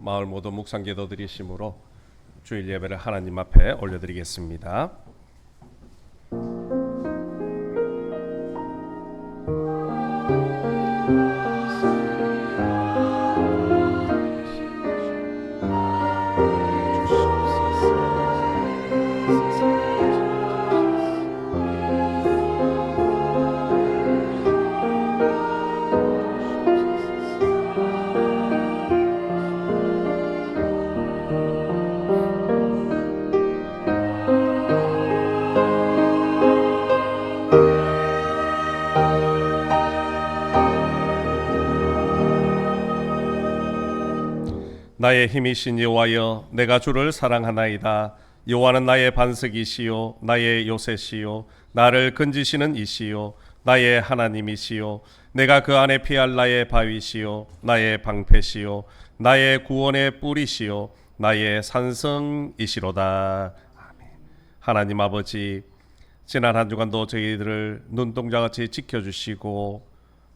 마을 모두 묵상 기도 드리심으로 주일 예배를 하나님 앞에 올려드리겠습니다. 나의 힘이신 여호와여, 내가 주를 사랑하나이다. 여호와는 나의 반석이시요 나의 요새시요 나를 건지시는 이시요 나의 하나님이시요 내가 그 안에 피할 나의 바위시요 나의 방패시요 나의 구원의 뿌리시요 나의 산성이시로다. 아멘. 하나님 아버지, 지난 한 주간도 저희들을 눈동자같이 지켜주시고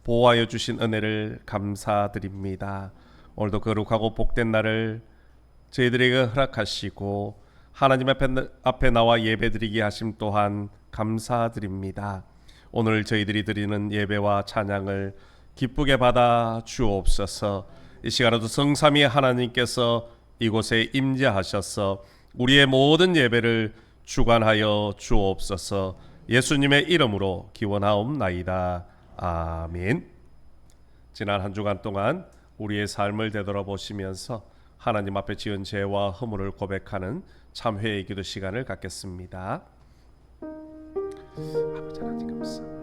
보호하여 주신 은혜를 감사드립니다. 오늘도 거룩하고 복된 날을 저희들에게 허락하시고 하나님 앞에 나와 예배드리게 하심 또한 감사드립니다. 오늘 저희들이 드리는 예배와 찬양을 기쁘게 받아 주옵소서. 이 시간에도 성삼위 하나님께서 이곳에 임재하셔서 우리의 모든 예배를 주관하여 주옵소서. 예수님의 이름으로 기원하옵나이다. 아멘. 지난 한 주간 동안 우리의 삶을 되돌아보시면서 하나님 앞에 지은 죄와 허물을 고백하는 참회의 기도 시간을 갖겠습니다. 아버지 하나님 감사합니다.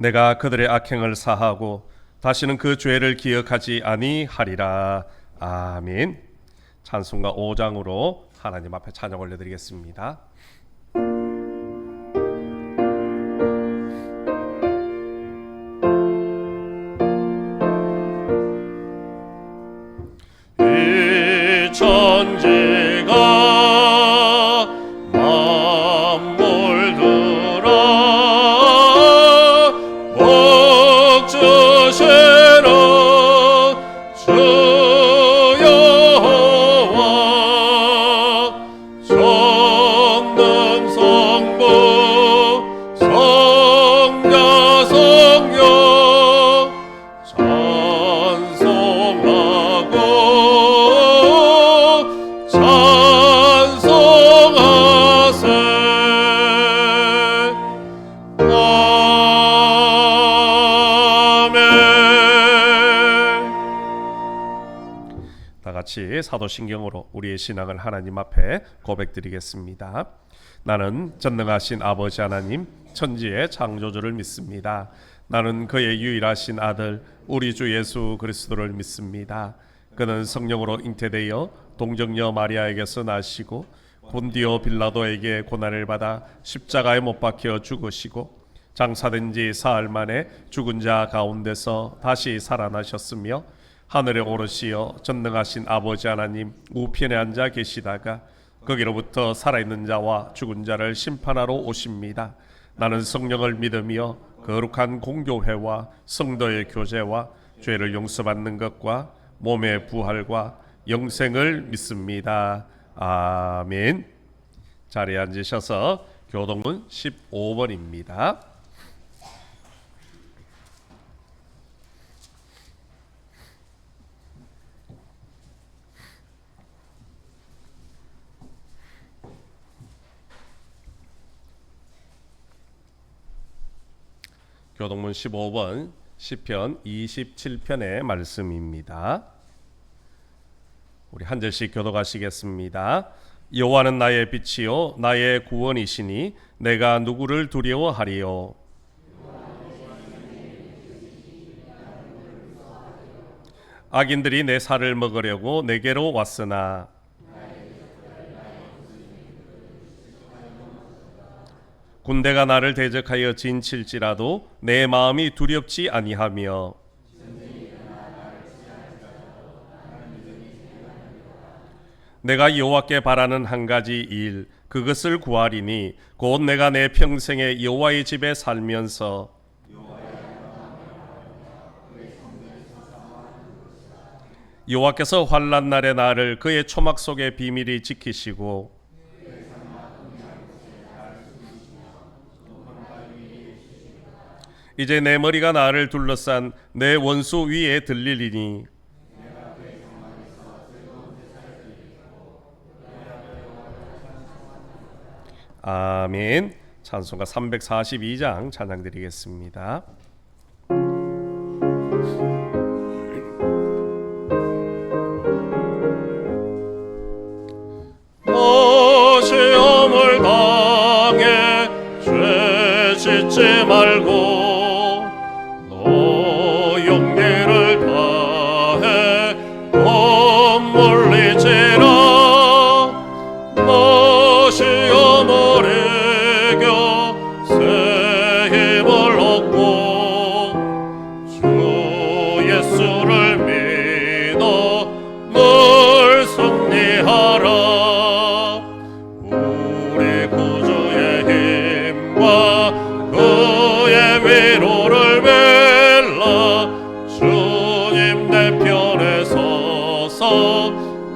내가 그들의 악행을 사하고 다시는 그 죄를 기억하지 아니하리라. 아멘. 찬송가 5장으로 하나님 앞에 찬양 올려드리겠습니다. 이 천지가 같이 사도신경으로 우리의 신앙을 하나님 앞에 고백드리겠습니다. 나는 전능하신 아버지 하나님, 천지의 창조주를 믿습니다. 나는 그의 유일하신 아들 우리 주 예수 그리스도를 믿습니다. 그는 성령으로 잉태되어 동정녀 마리아에게서 나시고 본디오 빌라도에게 고난을 받아 십자가에 못 박혀 죽으시고 장사된 지 사흘 만에 죽은 자 가운데서 다시 살아나셨으며 하늘에 오르시어 전능하신 아버지 하나님 우편에 앉아 계시다가 거기로부터 살아있는 자와 죽은 자를 심판하러 오십니다. 나는 성령을 믿으며 거룩한 공교회와 성도의 교제와 죄를 용서받는 것과 몸의 부활과 영생을 믿습니다. 아멘. 자리에 앉으셔서 교동문 15번입니다. 교동문 15번 시편 27편의 말씀입니다. 우리 한 절씩 교독하시겠습니다. 여호와는 나의 빛이요 나의 구원이시니 내가 누구를 두려워하리요. 악인들이 내 살을 먹으려고 내게로 왔으나 군대가 나를 대적하여 진칠지라도 내 마음이 두렵지 아니하며 내가 여호와께 바라는 한 가지 일 그것을 구하리니 곧 내가 내 평생에 여호와의 집에 살면서 여호와께서 환난 날에 나를 그의 초막 속에 비밀히 지키시고 이제 내 머리가 나를 둘러싼 내 원수 위에 들리리니 아멘. 찬송가 342장 찬양 드리겠습니다. 시험을 당해 죄 짓지 말고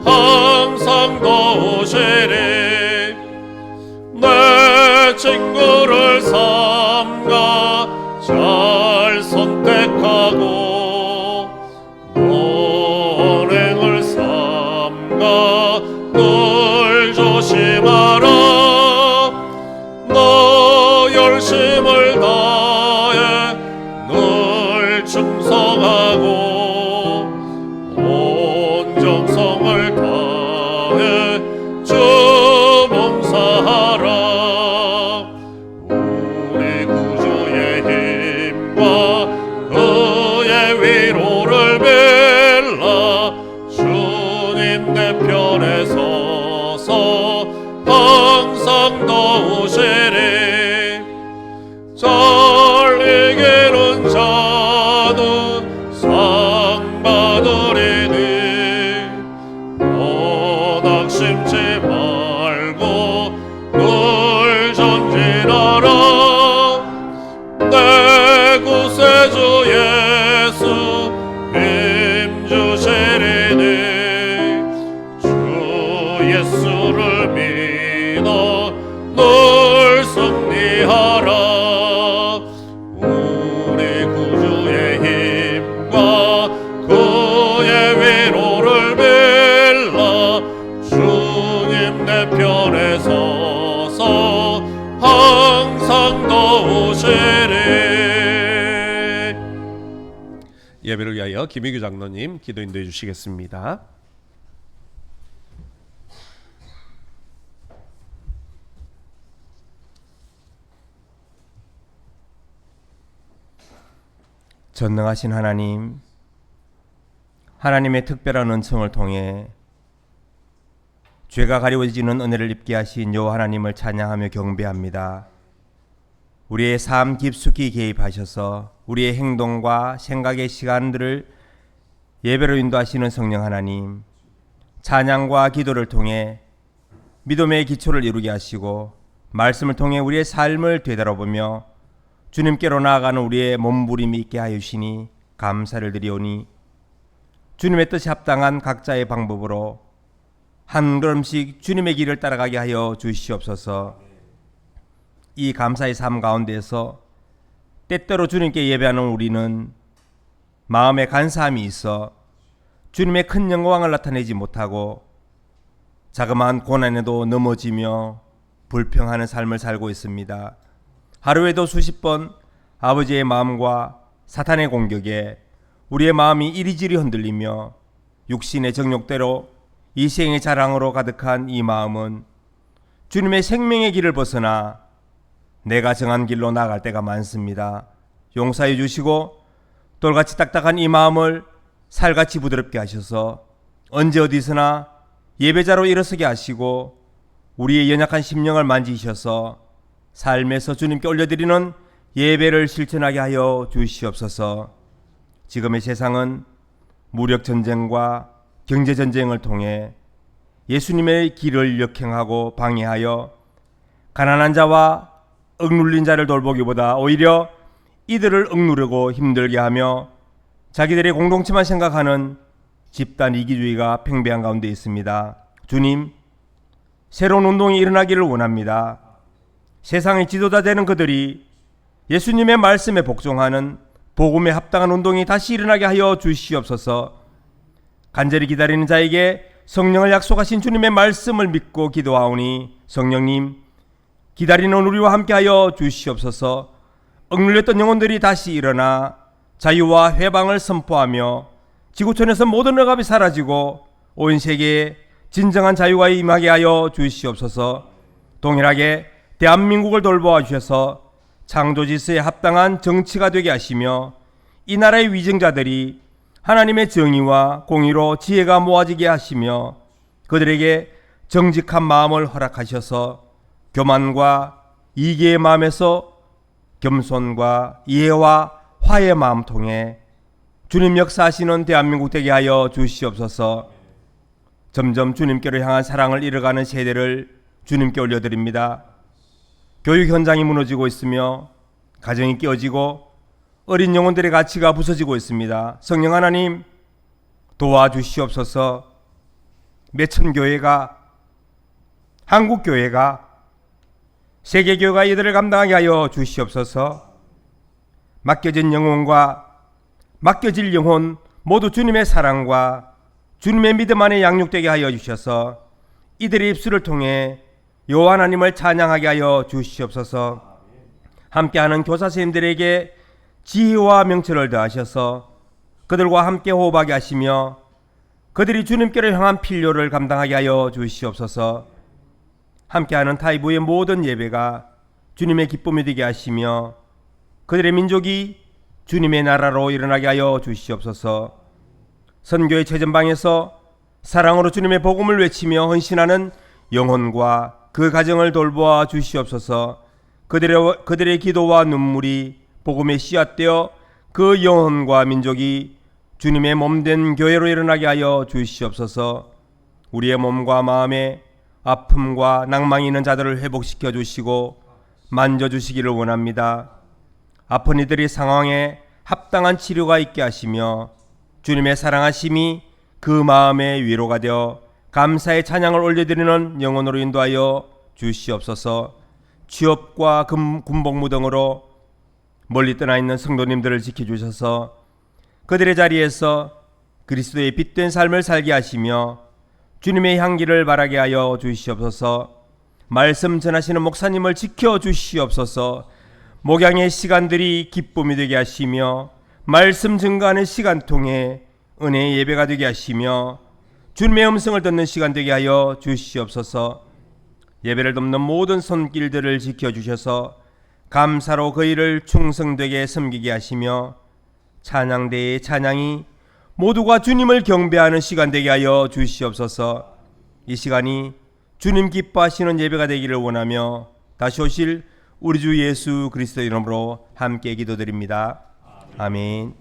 항상 도우시리. 내 친구를 삼가 잘 선택하고 언행을 삼가 늘 조심하라. 너 열심을 다해 늘 충성하고 정성을 다해 주 봉사하라. 우리 구주의 힘과 그의 위로를 빌라. 주님 내 편에 서서 항상 도우시리. 잘 이기는 자는 상 받으리니 낙심치 말고 늘 전진하라. 내 구세주 예수 힘주시리니 주 예수를 믿어 늘 승리하라. 우리 구주의 힘과 그의 위로를 빌라. 주님 내 편에 서서 항상 도우시리. 예배를 위하여 김희규 장로님 기도 인도해 주시겠습니다. 전능하신 하나님, 하나님의 특별한 은총을 통해 죄가 가리워지는 은혜를 입게 하신 여호와 하나님을 찬양하며 경배합니다. 우리의 삶 깊숙이 개입하셔서 우리의 행동과 생각의 시간들을 예배로 인도하시는 성령 하나님, 찬양과 기도를 통해 믿음의 기초를 이루게 하시고 말씀을 통해 우리의 삶을 되돌아보며 주님께로 나아가는 우리의 몸부림이 있게 하시니 감사를 드리오니 주님의 뜻이 합당한 각자의 방법으로 한 걸음씩 주님의 길을 따라가게 하여 주시옵소서. 이 감사의 삶 가운데서 때때로 주님께 예배하는 우리는 마음에 간사함이 있어 주님의 큰 영광을 나타내지 못하고 자그마한 고난에도 넘어지며 불평하는 삶을 살고 있습니다. 하루에도 수십 번 아버지의 마음과 사탄의 공격에 우리의 마음이 이리저리 흔들리며 육신의 정욕대로 이생의 자랑으로 가득한 이 마음은 주님의 생명의 길을 벗어나 내가 정한 길로 나아갈 때가 많습니다. 용서해 주시고 돌같이 딱딱한 이 마음을 살같이 부드럽게 하셔서 언제 어디서나 예배자로 일어서게 하시고 우리의 연약한 심령을 만지셔서 삶에서 주님께 올려드리는 예배를 실천하게 하여 주시옵소서. 지금의 세상은 무력전쟁과 경제전쟁을 통해 예수님의 길을 역행하고 방해하여 가난한 자와 억눌린 자를 돌보기보다 오히려 이들을 억누르고 힘들게 하며 자기들의 공동체만 생각하는 집단 이기주의가 팽배한 가운데 있습니다. 주님, 새로운 운동이 일어나기를 원합니다. 세상의 지도자 되는 그들이 예수님의 말씀에 복종하는 복음에 합당한 운동이 다시 일어나게 하여 주시옵소서. 간절히 기다리는 자에게 성령을 약속하신 주님의 말씀을 믿고 기도하오니 성령님, 기다리는 우리와 함께하여 주시옵소서. 억눌렸던 영혼들이 다시 일어나 자유와 회방을 선포하며 지구촌에서 모든 억압이 사라지고 온 세계에 진정한 자유가 임하게 하여 주시옵소서. 동일하게 대한민국을 돌보아 주셔서 창조 질서에 합당한 정치가 되게 하시며 이 나라의 위정자들이 하나님의 정의와 공의로 지혜가 모아지게 하시며 그들에게 정직한 마음을 허락하셔서 교만과 이기의 마음에서 겸손과 이해와 화해의 마음 통해 주님 역사하시는 대한민국 되게 하여 주시옵소서. 점점 주님께로 향한 사랑을 잃어가는 세대를 주님께 올려드립니다. 교육 현장이 무너지고 있으며 가정이 깨어지고 어린 영혼들의 가치가 부서지고 있습니다. 성령 하나님 도와주시옵소서. 몇천 교회가, 한국 교회가, 세계 교회가 이들을 감당하게 하여 주시옵소서. 맡겨진 영혼과 맡겨질 영혼 모두 주님의 사랑과 주님의 믿음 안에 양육되게 하여 주셔서 이들의 입술을 통해 여호와 하나님을 찬양하게 하여 주시옵소서. 함께하는 교사 선생님들에게 지혜와 명철을 더하셔서 그들과 함께 호흡하게 하시며 그들이 주님께로 향한 필요를 감당하게 하여 주시옵소서. 함께하는 타이부의 모든 예배가 주님의 기쁨이 되게 하시며 그들의 민족이 주님의 나라로 일어나게 하여 주시옵소서. 선교의 최전방에서 사랑으로 주님의 복음을 외치며 헌신하는 영혼과 그 가정을 돌보아 주시옵소서. 그들의 기도와 눈물이 복음의 씨앗되어 그 영혼과 민족이 주님의 몸된 교회로 일어나게 하여 주시옵소서. 우리의 몸과 마음에 아픔과 낭망이 있는 자들을 회복시켜 주시고 만져주시기를 원합니다. 아픈 이들의 상황에 합당한 치료가 있게 하시며 주님의 사랑하심이 그 마음의 위로가 되어 감사의 찬양을 올려드리는 영혼으로 인도하여 주시옵소서. 취업과 군복무 등으로 멀리 떠나 있는 성도님들을 지켜주셔서 그들의 자리에서 그리스도의 빛된 삶을 살게 하시며 주님의 향기를 바라게 하여 주시옵소서. 말씀 전하시는 목사님을 지켜주시옵소서. 목양의 시간들이 기쁨이 되게 하시며 말씀 증거하는 시간 통해 은혜의 예배가 되게 하시며 주님의 음성을 듣는 시간 되게 하여 주시옵소서. 예배를 돕는 모든 손길들을 지켜주셔서 감사로 그 일을 충성되게 섬기게 하시며 찬양대의 찬양이 모두가 주님을 경배하는 시간 되게 하여 주시옵소서. 이 시간이 주님 기뻐하시는 예배가 되기를 원하며 다시 오실 우리 주 예수 그리스도 이름으로 함께 기도드립니다. 아멘.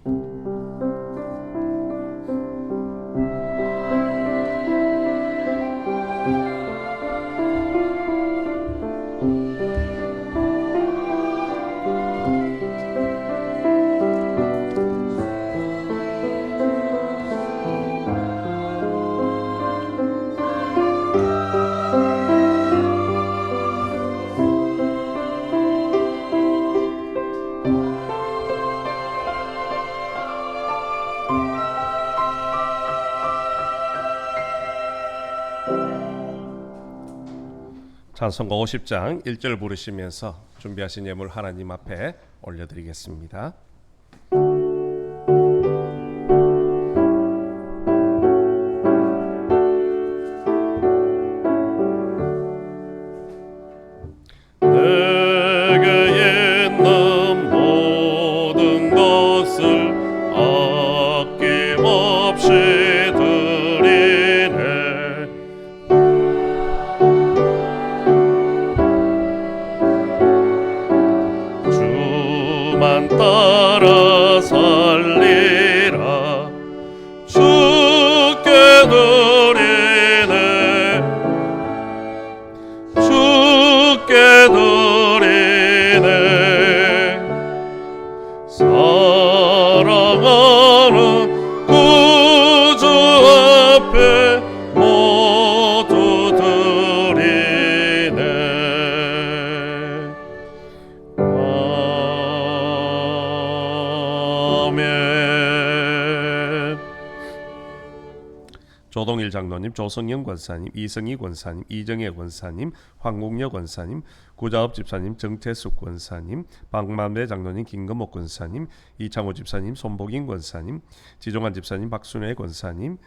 찬송가 50장 1절 부르시면서 준비하신 예물 하나님 앞에 올려드리겠습니다. 내게 있는 모든 것을 아낌없이 드리네. 주만 따라 살리라. 주께 드리네. 주께 드리네. 사랑하는 구주 앞에 모두 드리네. 아멘. 조동일 장로님, 조성영 권사님, 이성희 권사님, 이정혜 권사님, 황국여 권사님, 구자업 집사님, 정태숙 권사님, 박만배 장로님, 김건목 권사님, 이창호 집사님, 손복인 권사님, 지종환 집사님, 박순회 권사님,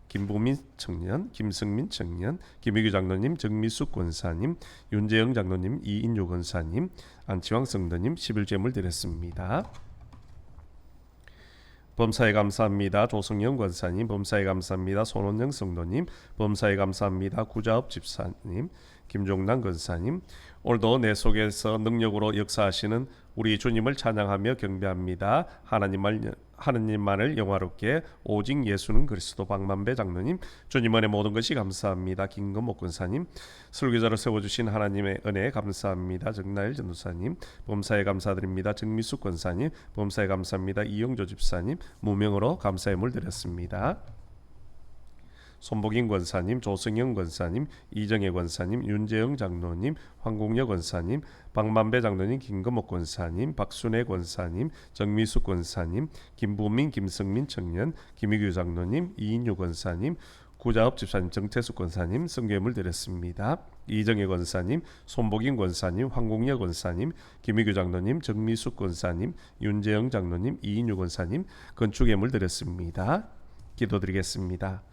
김부민 청년, 김승민 청년, 김희규 장로님, 정미숙 권사님, 윤재영 장로님, 이인유 권사님, 안치왕 성도님 11제물 드렸습니다. 범사에 감사합니다. 조성영 권사님, 범사에 감사합니다. 손원영 성도님, 범사에 감사합니다. 구자업 집사님, 김종남 권사님, 오늘도 내 속에서 능력으로 역사하시는 우리 주님을 찬양하며 경배합니다. 하나님만을 영화롭게 오직 예수는 그리스도. 박만배 장로님, 주님 은혜 모든 것이 감사합니다. 김건목 권사님, 설교자로 세워주신 하나님의 은혜 감사합니다. 정나일 전도사님, 범사에 감사드립니다. 정미숙 권사님, 범사에 감사합니다. 이영조 집사님, 무명으로 감사의 물 드렸습니다. 손복인 권사님, 조성영 권사님, 이정혜 권사님, 윤재영 장로님, 황국여 권사님, 박만배 장로님, 김건목 권사님, 박순혜 권사님, 정미숙 권사님, 김부민, 김성민 청년, 김희규 장로님, 이인유 권사님, 구자업 집사님, 정태숙 권사님 성교예물 드렸습니다. 이정혜 권사님, 손복인 권사님, 황국여 권사님, 김희규 장로님, 정미숙 권사님, 윤재영 장로님, 이인유 권사님 건축예물 드렸습니다. 기도드리겠습니다.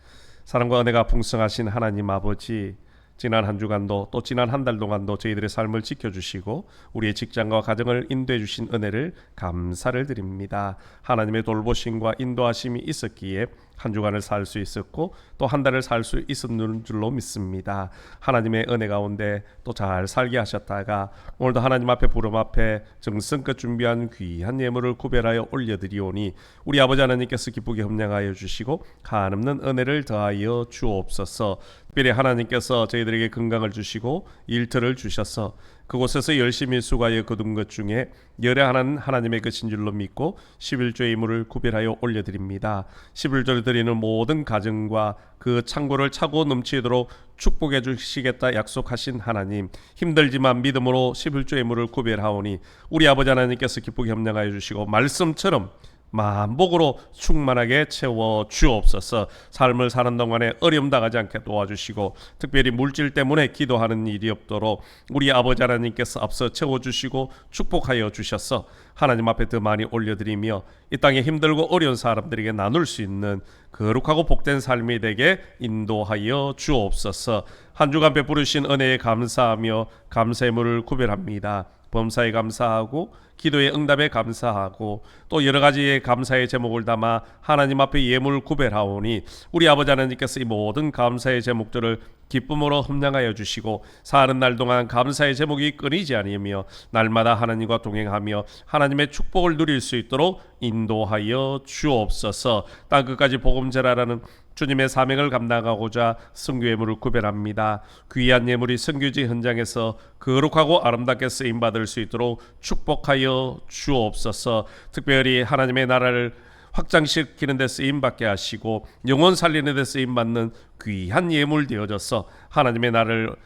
사랑과 은혜가 풍성하신 하나님 아버지, 지난 한 주간도 또 지난 한 달 동안도 저희들의 삶을 지켜주시고 우리의 직장과 가정을 인도해 주신 은혜를 감사를 드립니다. 하나님의 돌보심과 인도하심이 있었기에 한 주간을 살 수 있었고 또 한 달을 살 수 있었는 줄로 믿습니다. 하나님의 은혜 가운데 또 잘 살게 하셨다가 오늘도 하나님 앞에 부름 앞에 정성껏 준비한 귀한 예물을 구별하여 올려드리오니 우리 아버지 하나님께서 기쁘게 협량하여 주시고 한없는 은혜를 더하여 주옵소서. 특별히 하나님께서 저희들에게 건강을 주시고 일터를 주셔서 그곳에서 열심히 수고하여 거둔 것 중에 열애하는 하나님의 것인 줄로 믿고 11조의 이물을 구별하여 올려드립니다. 11조를 드리는 모든 가정과 그 창고를 차고 넘치도록 축복해 주시겠다 약속하신 하나님, 힘들지만 믿음으로 11조의 이물을 구별하오니 우리 아버지 하나님께서 기쁘게 협량하여 주시고 말씀처럼 만복으로 충만하게 채워 주옵소서. 삶을 사는 동안에 어려움 당하지 않게 도와주시고 특별히 물질 때문에 기도하는 일이 없도록 우리 아버지 하나님께서 앞서 채워주시고 축복하여 주셔서 하나님 앞에 더 많이 올려드리며 이 땅에 힘들고 어려운 사람들에게 나눌 수 있는 거룩하고 복된 삶이 되게 인도하여 주옵소서. 한 주간 베푸르신 은혜에 감사하며 감사의 물을 구별합니다. 범사에 감사하고 기도의 응답에 감사하고 또 여러 가지의 감사의 제목을 담아 하나님 앞에 예물 구별하오니 우리 아버지 하나님께서 이 모든 감사의 제목들을 기쁨으로 흠량하여 주시고 사는 날 동안 감사의 제목이 끊이지 아니하며 날마다 하나님과 동행하며 하나님의 축복을 누릴 수 있도록 인도하여 주옵소서. 땅끝까지 복음 전하라는 주님의 사명을 감당하고자 선교 예물을 구별합니다. 귀한 예물이 선교지 현장에서 거룩하고 아름답게 쓰임받을 수 있도록 축복하여 주옵소서. 특별히 하나님의 나라를 확장시키는 데 쓰임받게 하시고 영혼 살리는 데 쓰임받는 귀한 예물 되어져서 하나님의 나라를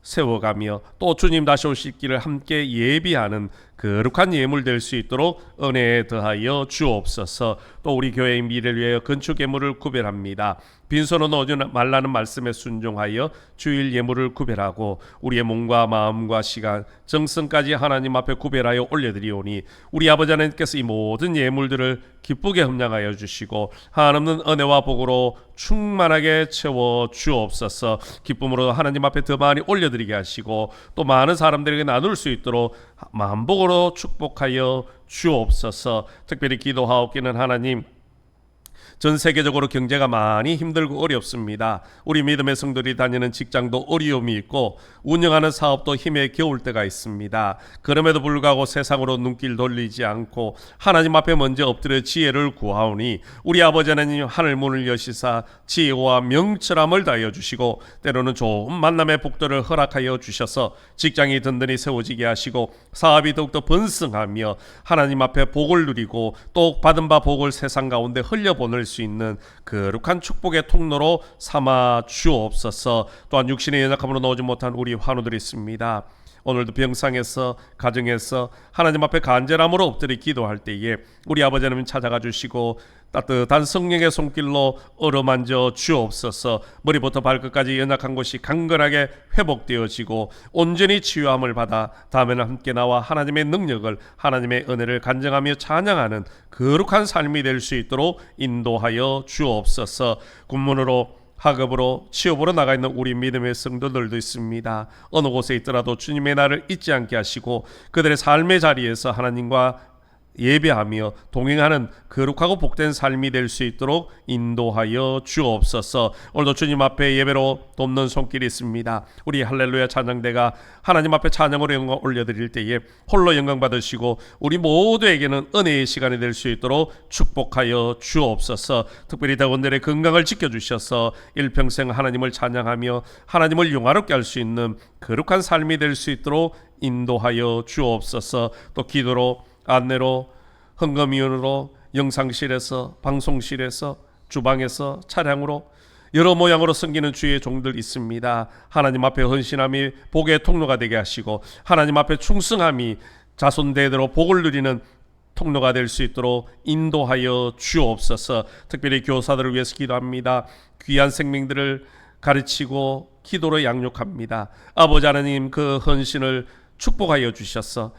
세워가며 또 주님 다시 오실 길을 함께 예비하는 거룩한 예물 될 수 있도록 은혜에 더하여 주옵소서. 또 우리 교회의 미래를 위하여 건축 예물을 구별합니다. 빈손으로 오지 말라는 말씀에 순종하여 주일 예물을 구별하고 우리의 몸과 마음과 시간, 정성까지 하나님 앞에 구별하여 올려드리오니 우리 아버지 하나님께서 이 모든 예물들을 기쁘게 흠량하여 주시고 한없는 은혜와 복으로 충만하게 채워 주옵소서. 기쁨으로 하나님 앞에 더 많이 올려드리게 하시고 또 많은 사람들에게 나눌 수 있도록 만복으로 축복하여 주옵소서. 특별히 기도하옵기는 하나님, 전 세계적으로 경제가 많이 힘들고 어렵습니다. 우리 믿음의 성도들이 다니는 직장도 어려움이 있고 운영하는 사업도 힘에 겨울 때가 있습니다. 그럼에도 불구하고 세상으로 눈길 돌리지 않고 하나님 앞에 먼저 엎드려 지혜를 구하오니 우리 아버지 하나님 하늘 문을 여시사 지혜와 명철함을 다하여 주시고 때로는 좋은 만남의 복들을 허락하여 주셔서 직장이 든든히 세워지게 하시고 사업이 더욱더 번성하며 하나님 앞에 복을 누리고 또 받은 바 복을 세상 가운데 흘려보낼 수 있는 거룩한 축복의 통로로 삼아 주옵소서. 또한 육신의 연약함으로 나오지 못한 우리 환우들이 있습니다. 오늘도 병상에서 가정에서 하나님 앞에 간절함으로 엎드려 기도할 때에 우리 아버지 하나님 찾아가 주시고 따뜻한 성령의 손길로 어루만져 주옵소서. 머리부터 발끝까지 연약한 곳이 강건하게 회복되어지고 온전히 치유함을 받아 다음에는 함께 나와 하나님의 능력을, 하나님의 은혜를 간증하며 찬양하는 거룩한 삶이 될 수 있도록 인도하여 주옵소서. 군문으로 학업으로 취업으로 나가 있는 우리 믿음의 성도들도 있습니다. 어느 곳에 있더라도 주님의 날을 잊지 않게 하시고 그들의 삶의 자리에서 하나님과 예배하며 동행하는 거룩하고 복된 삶이 될 수 있도록 인도하여 주옵소서. 오늘도 주님 앞에 예배로 돕는 손길이 있습니다. 우리 할렐루야 찬양대가 하나님 앞에 찬양으로 영광 올려드릴 때에 홀로 영광 받으시고 우리 모두에게는 은혜의 시간이 될 수 있도록 축복하여 주옵소서. 특별히 대원들의 건강을 지켜주셔서 일평생 하나님을 찬양하며 하나님을 영화롭게 할 수 있는 거룩한 삶이 될 수 있도록 인도하여 주옵소서. 또 기도로, 안내로, 헌금위원으로, 영상실에서, 방송실에서, 주방에서, 차량으로 여러 모양으로 섬기는 주의 종들 있습니다. 하나님 앞에 헌신함이 복의 통로가 되게 하시고 하나님 앞에 충성함이 자손 대대로 복을 누리는 통로가 될 수 있도록 인도하여 주옵소서. 특별히 교사들을 위해서 기도합니다. 귀한 생명들을 가르치고 기도로 양육합니다. 아버지 하나님 그 헌신을 축복하여 주셔서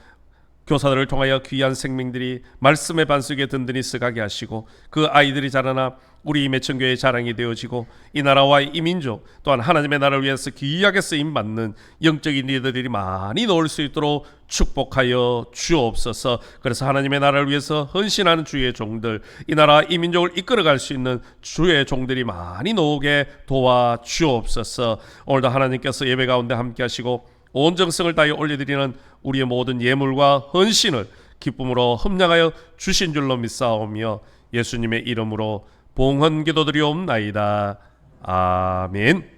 교사들을 통하여 귀한 생명들이 말씀의 반석에 든든히 서가게 하시고 그 아이들이 자라나 우리 매천교회의 자랑이 되어지고 이 나라와 이 민족 또한 하나님의 나라를 위해서 귀하게 쓰임받는 영적인 리더들이 많이 나올 수 있도록 축복하여 주옵소서. 그래서 하나님의 나라를 위해서 헌신하는 주의 종들, 이 나라 이 민족을 이끌어갈 수 있는 주의 종들이 많이 나오게 도와 주옵소서. 오늘도 하나님께서 예배 가운데 함께 하시고 온 정성을 다해 올려드리는 우리의 모든 예물과 헌신을 기쁨으로 흠량하여 주신 줄로 믿사오며 예수님의 이름으로 봉헌 기도드리옵나이다. 아멘.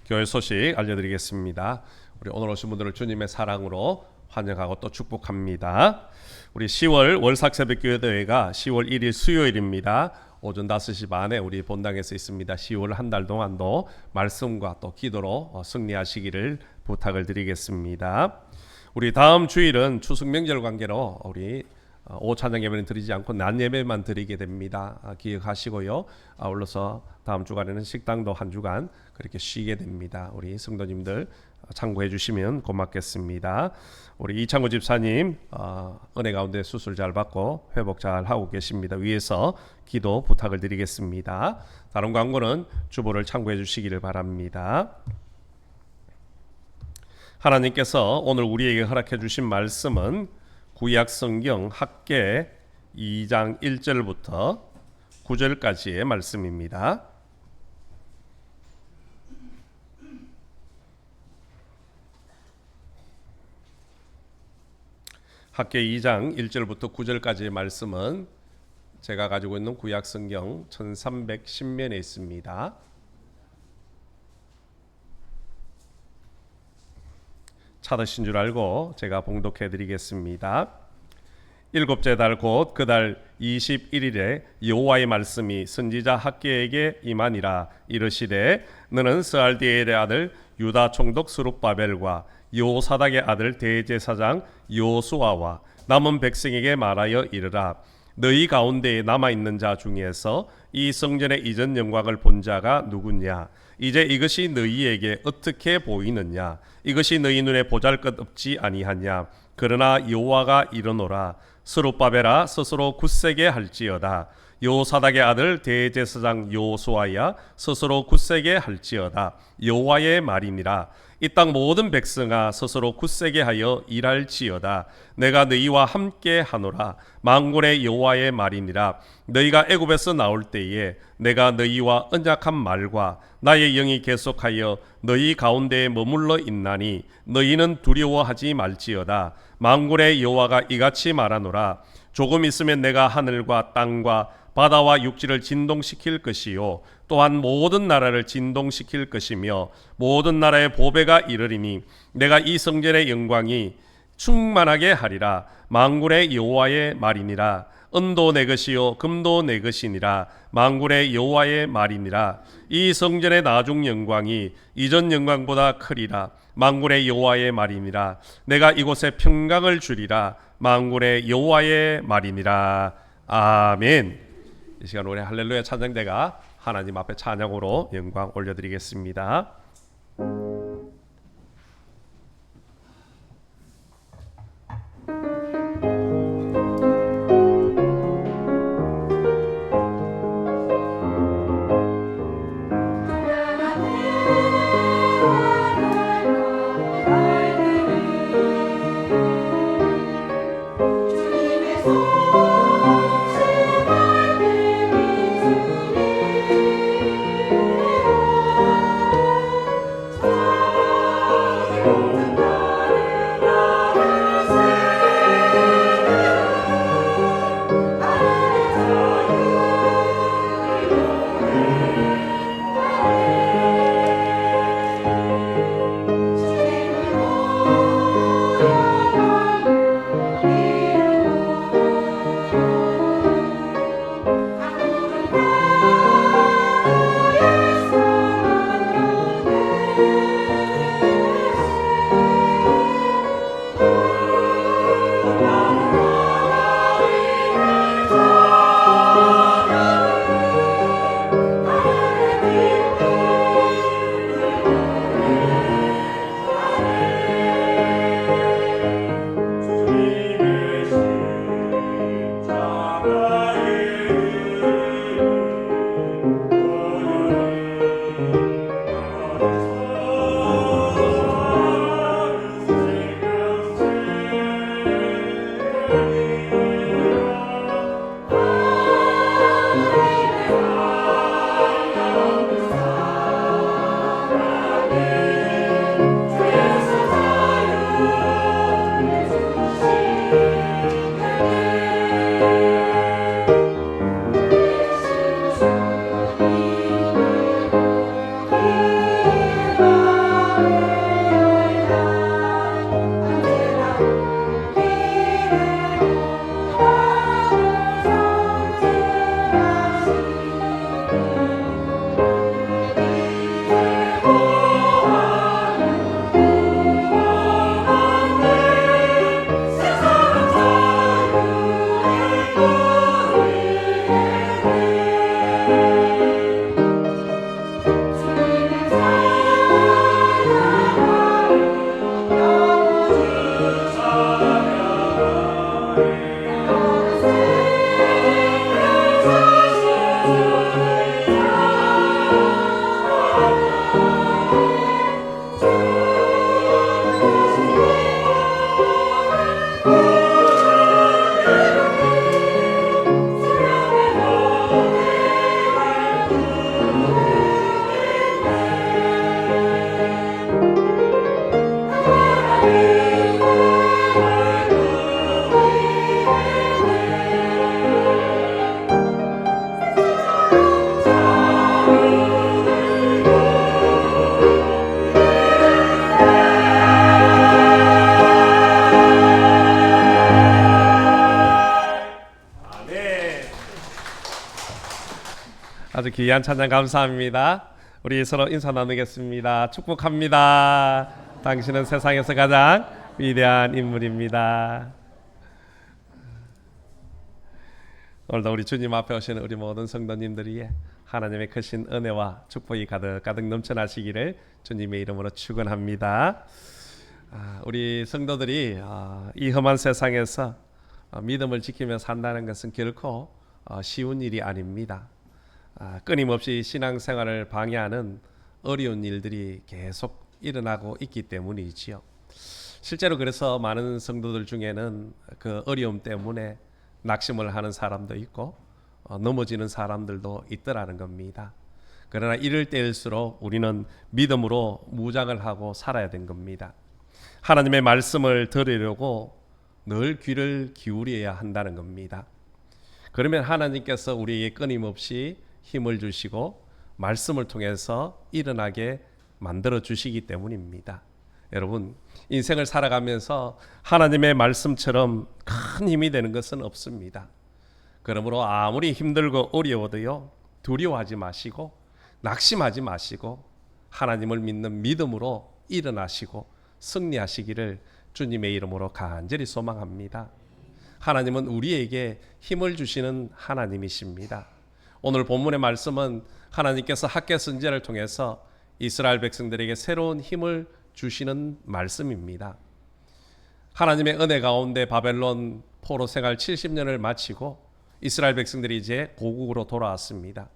교회 소식 알려드리겠습니다. 우리 오늘 오신 분들을 주님의 사랑으로 환영하고 또 축복합니다. 우리 10월 월삭새벽교회대회가 10월 1일 수요일입니다. 오전 5시 반에 우리 본당에서 있습니다. 10월 한 달 동안도 말씀과 또 기도로 승리하시기를 부탁을 드리겠습니다. 우리 다음 주일은 추석 명절 관계로 우리 오후 찬양 예배는 드리지 않고 낮 예배만 드리게 됩니다. 기억하시고요. 아울러서 다음 주간에는 식당도 한 주간 그렇게 쉬게 됩니다. 우리 성도님들 참고해 주시면 고맙겠습니다. 우리 이창구 집사님 은혜 가운데 수술 잘 받고 회복 잘 하고 계십니다. 위에서 기도 부탁을 드리겠습니다. 다른 광고는 주보를 참고해 주시기를 바랍니다. 하나님께서 오늘 우리에게 허락해 주신 말씀은 구약 성경 학개 2장 1절부터 9절까지의 말씀입니다. 학개 2장 1절부터 9절까지의 말씀은 제가 가지고 있는 구약 성경 1310면에 있습니다. 찾으신 줄 알고 제가 봉독해 드리겠습니다. 일곱째 달 곧 그 달 21일에 여호와의 말씀이 선지자 학개에게 임하니라. 이르시되 너는 스알디엘의 아들 유다 총독 스룹바벨과 요사닥의 아들 대제사장 요수아와 남은 백성에게 말하여 이르라. 너희 가운데에 남아있는 자 중에서 이 성전의 이전 영광을 본 자가 누구냐? 이제 이것이 너희에게 어떻게 보이느냐? 이것이 너희 눈에 보잘것없지 아니하냐? 그러나 여호와가 이르노라. 스룹바벨아 스스로 굳세게 할지어다. 요사닥의 아들 대제사장 요수아야 스스로 굳세게 할지어다. 여호와의 말이니라. 이 땅 모든 백성아 스스로 굳세게 하여 일할지어다. 내가 너희와 함께 하노라. 만군의 여호와의 말이니라. 너희가 애굽에서 나올 때에 내가 너희와 언약한 말과 나의 영이 계속하여 너희 가운데에 머물러 있나니 너희는 두려워하지 말지어다. 만군의 여호와가 이같이 말하노라. 조금 있으면 내가 하늘과 땅과 바다와 육지를 진동시킬 것이요 또한 모든 나라를 진동시킬 것이며 모든 나라의 보배가 이르리니 내가 이 성전의 영광이 충만하게 하리라. 만군의 여호와의 말이니라. 은도 내 것이요 금도 내 것이니라. 만군의 여호와의 말이니라. 이 성전의 나중 영광이 이전 영광보다 크리라. 만군의 여호와의 말이니라. 내가 이곳에 평강을 주리라. 만군의 여호와의 말이니라. 아멘. 이 시간 우리 할렐루야 찬양대가 하나님 앞에 찬양으로 영광 올려드리겠습니다. 아주 귀한 찬양 감사합니다. 우리 서로 인사 나누겠습니다. 축복합니다. 당신은 세상에서 가장 위대한 인물입니다. 오늘도 우리 주님 앞에 오시는 우리 모든 성도님들이 하나님의 크신 은혜와 축복이 가득 넘쳐나시기를 주님의 이름으로 축원합니다. 우리 성도들이 이 험한 세상에서 믿음을 지키며 산다는 것은 결코 쉬운 일이 아닙니다. 끊임없이 신앙생활을 방해하는 어려운 일들이 계속 일어나고 있기 때문이지요. 실제로 그래서 많은 성도들 중에는 그 어려움 때문에 낙심을 하는 사람도 있고 넘어지는 사람들도 있더라는 겁니다. 그러나 이럴 때일수록 우리는 믿음으로 무장을 하고 살아야 된 겁니다. 하나님의 말씀을 들으려고 늘 귀를 기울여야 한다는 겁니다. 그러면 하나님께서 우리에게 끊임없이 힘을 주시고 말씀을 통해서 일어나게 만들어 주시기 때문입니다. 여러분, 인생을 살아가면서 하나님의 말씀처럼 큰 힘이 되는 것은 없습니다. 그러므로 아무리 힘들고 어려워도요, 두려워하지 마시고 낙심하지 마시고 하나님을 믿는 믿음으로 일어나시고 승리하시기를 주님의 이름으로 간절히 소망합니다. 하나님은 우리에게 힘을 주시는 하나님이십니다. 오늘 본문의 말씀은 하나님께서 학개 선지자를 통해서 이스라엘 백성들에게 새로운 힘을 주시는 말씀입니다. 하나님의 은혜 가운데 바벨론 포로 생활 70년을 마치고 이스라엘 백성들이 이제 고국으로 돌아왔습니다.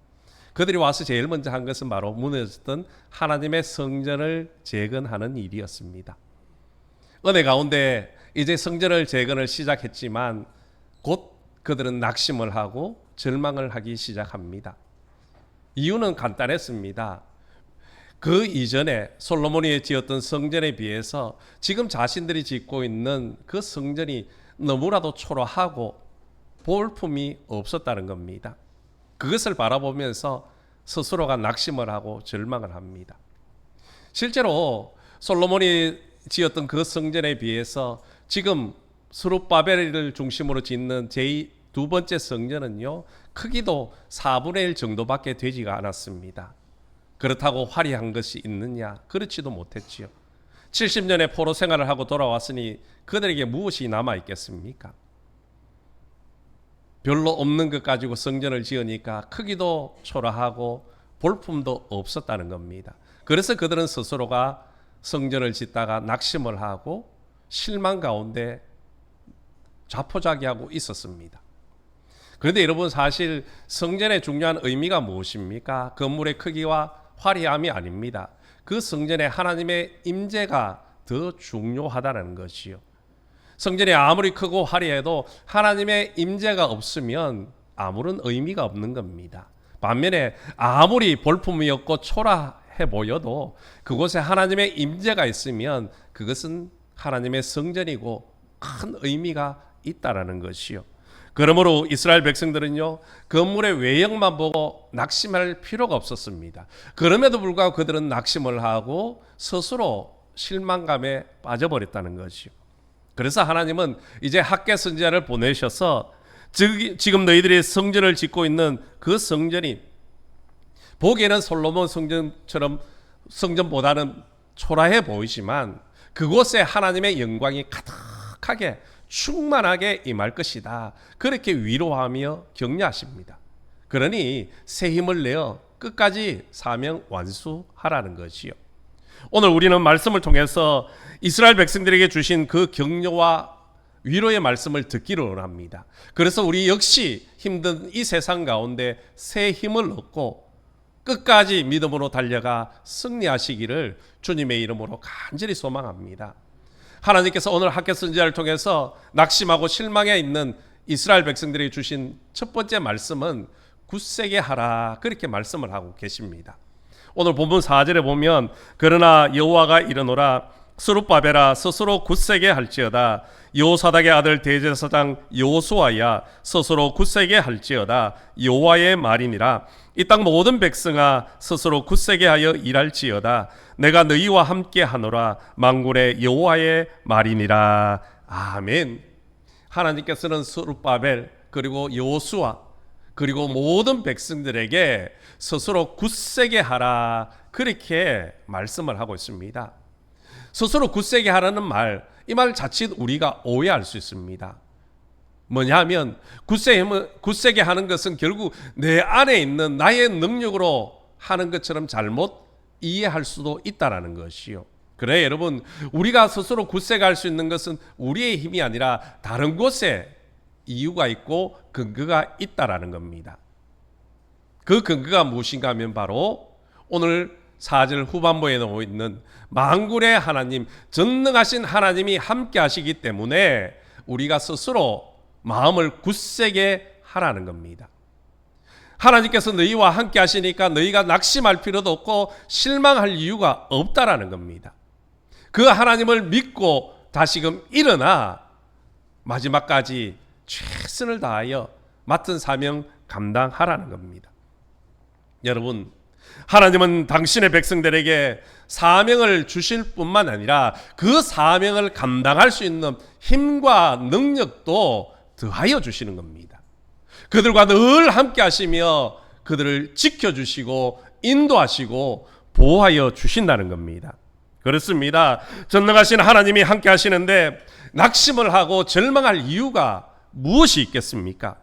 그들이 와서 제일 먼저 한 것은 바로 무너졌던 하나님의 성전을 재건하는 일이었습니다. 은혜 가운데 이제 성전을 재건을 시작했지만 곧 그들은 낙심을 하고 절망을 하기 시작합니다. 이유는 간단했습니다. 그 이전에 솔로몬이 지었던 성전에 비해서 지금 자신들이 짓고 있는 그 성전이 너무나도 초라하고 볼품이 없었다는 겁니다. 그것을 바라보면서 스스로가 낙심을 하고 절망을 합니다. 실제로 솔로몬이 지었던 그 성전에 비해서 지금 스룹바벨을 중심으로 짓는 두 번째 성전은요, 크기도 4분의 1 정도밖에 되지가 않았습니다. 그렇다고 화려한 것이 있느냐? 그렇지도 못했지요. 70년의 포로 생활을 하고 돌아왔으니 그들에게 무엇이 남아 있겠습니까? 별로 없는 것 가지고 성전을 지으니까 크기도 초라하고 볼품도 없었다는 겁니다. 그래서 그들은 스스로가 성전을 짓다가 낙심을 하고 실망 가운데 자포자기하고 있었습니다. 그런데 여러분, 사실 성전의 중요한 의미가 무엇입니까? 건물의 크기와 화려함이 아닙니다. 그 성전에 하나님의 임재가 더 중요하다는 것이요. 성전이 아무리 크고 화려해도 하나님의 임재가 없으면 아무런 의미가 없는 겁니다. 반면에 아무리 볼품이 없고 초라해 보여도 그곳에 하나님의 임재가 있으면 그것은 하나님의 성전이고 큰 의미가 있다라는 것이요. 그러므로 이스라엘 백성들은요, 건물의 외형만 보고 낙심할 필요가 없었습니다. 그럼에도 불구하고 그들은 낙심을 하고 스스로 실망감에 빠져버렸다는 것이요. 그래서 하나님은 이제 학개 선지자를 보내셔서 지금 너희들이 성전을 짓고 있는 그 성전이 보기에는 솔로몬 성전보다는 초라해 보이지만 그곳에 하나님의 영광이 가득하게 충만하게 임할 것이다. 그렇게 위로하며 격려하십니다. 그러니 새 힘을 내어 끝까지 사명 완수하라는 것이요. 오늘 우리는 말씀을 통해서 이스라엘 백성들에게 주신 그 격려와 위로의 말씀을 듣기를 원합니다. 그래서 우리 역시 힘든 이 세상 가운데 새 힘을 얻고 끝까지 믿음으로 달려가 승리하시기를 주님의 이름으로 간절히 소망합니다. 하나님께서 오늘 학개 선지자를 통해서 낙심하고 실망해 있는 이스라엘 백성들이 주신 첫 번째 말씀은 굳세게 하라, 그렇게 말씀을 하고 계십니다. 오늘 본문 4절에 보면 그러나 여호와가 이르노라 스룹바벨아 스스로 굳세게 할지어다 여호사닥의 아들 대제사장 여호수아야 스스로 굳세게 할지어다 여호와의 말이니라 이 땅 모든 백성아 스스로 굳세게 하여 일할지어다 내가 너희와 함께 하노라 만군의 여호와의 말이니라. 아멘. 하나님께서는 스룹바벨 그리고 여호수아 그리고 모든 백성들에게 스스로 굳세게 하라, 그렇게 말씀을 하고 있습니다. 스스로 굳세게 하라는 말, 이 말 자칫 우리가 오해할 수 있습니다. 뭐냐면 굳세게 하는 것은 결국 내 안에 있는 나의 능력으로 하는 것처럼 잘못 이해할 수도 있다라는 것이요. 그래 여러분, 우리가 스스로 굳세게 할 수 있는 것은 우리의 힘이 아니라 다른 곳에 이유가 있고 근거가 있다라는 겁니다. 그 근거가 무엇인가 하면 바로 오늘 4절 후반부에 나와 있는 만군의 하나님, 전능하신 하나님이 함께 하시기 때문에 우리가 스스로 마음을 굳세게 하라는 겁니다. 하나님께서 너희와 함께 하시니까 너희가 낙심할 필요도 없고 실망할 이유가 없다라는 겁니다. 그 하나님을 믿고 다시금 일어나 마지막까지 최선을 다하여 맡은 사명 감당하라는 겁니다. 여러분, 하나님은 당신의 백성들에게 사명을 주실 뿐만 아니라 그 사명을 감당할 수 있는 힘과 능력도 더하여 주시는 겁니다. 그들과 늘 함께 하시며 그들을 지켜주시고 인도하시고 보호하여 주신다는 겁니다. 그렇습니다. 전능하신 하나님이 함께 하시는데 낙심을 하고 절망할 이유가 무엇이 있겠습니까?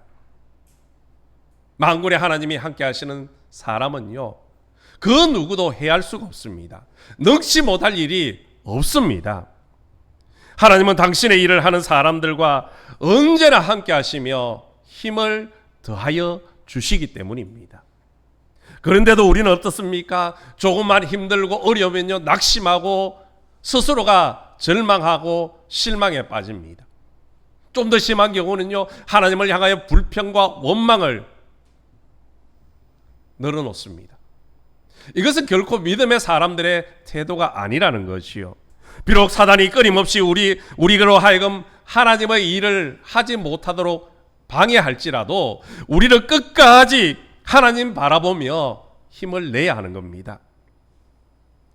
만군의 하나님이 함께 하시는 사람은요, 그 누구도 해할 수가 없습니다. 능치 못할 일이 없습니다. 하나님은 당신의 일을 하는 사람들과 언제나 함께 하시며 힘을 더하여 주시기 때문입니다. 그런데도 우리는 어떻습니까? 조금만 힘들고 어려우면요, 낙심하고 스스로가 절망하고 실망에 빠집니다. 좀 더 심한 경우는요, 하나님을 향하여 불평과 원망을 늘어놓습니다. 이것은 결코 믿음의 사람들의 태도가 아니라는 것이요. 비록 사단이 끊임없이 우리로 하여금 하나님의 일을 하지 못하도록 방해할지라도 우리를 끝까지 하나님 바라보며 힘을 내야 하는 겁니다.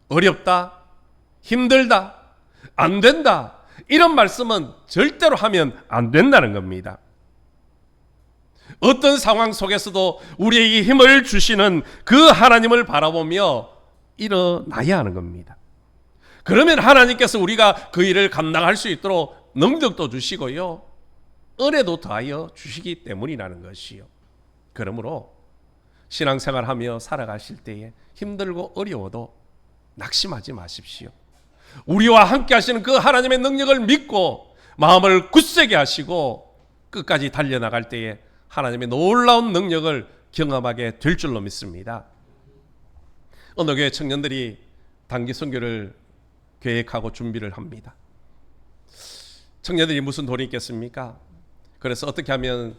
어렵다, 힘들다, 안 된다, 이런 말씀은 절대로 하면 안 된다는 겁니다. 어떤 상황 속에서도 우리에게 힘을 주시는 그 하나님을 바라보며 일어나야 하는 겁니다. 그러면 하나님께서 우리가 그 일을 감당할 수 있도록 능력도 주시고요, 은혜도 더하여 주시기 때문이라는 것이요. 그러므로 신앙생활하며 살아가실 때에 힘들고 어려워도 낙심하지 마십시오. 우리와 함께 하시는 그 하나님의 능력을 믿고 마음을 굳세게 하시고 끝까지 달려나갈 때에 하나님의 놀라운 능력을 경험하게 될 줄로 믿습니다. 어느 교회 청년들이 단기 선교를 계획하고 준비를 합니다. 청년들이 무슨 돈이 있겠습니까? 그래서 어떻게 하면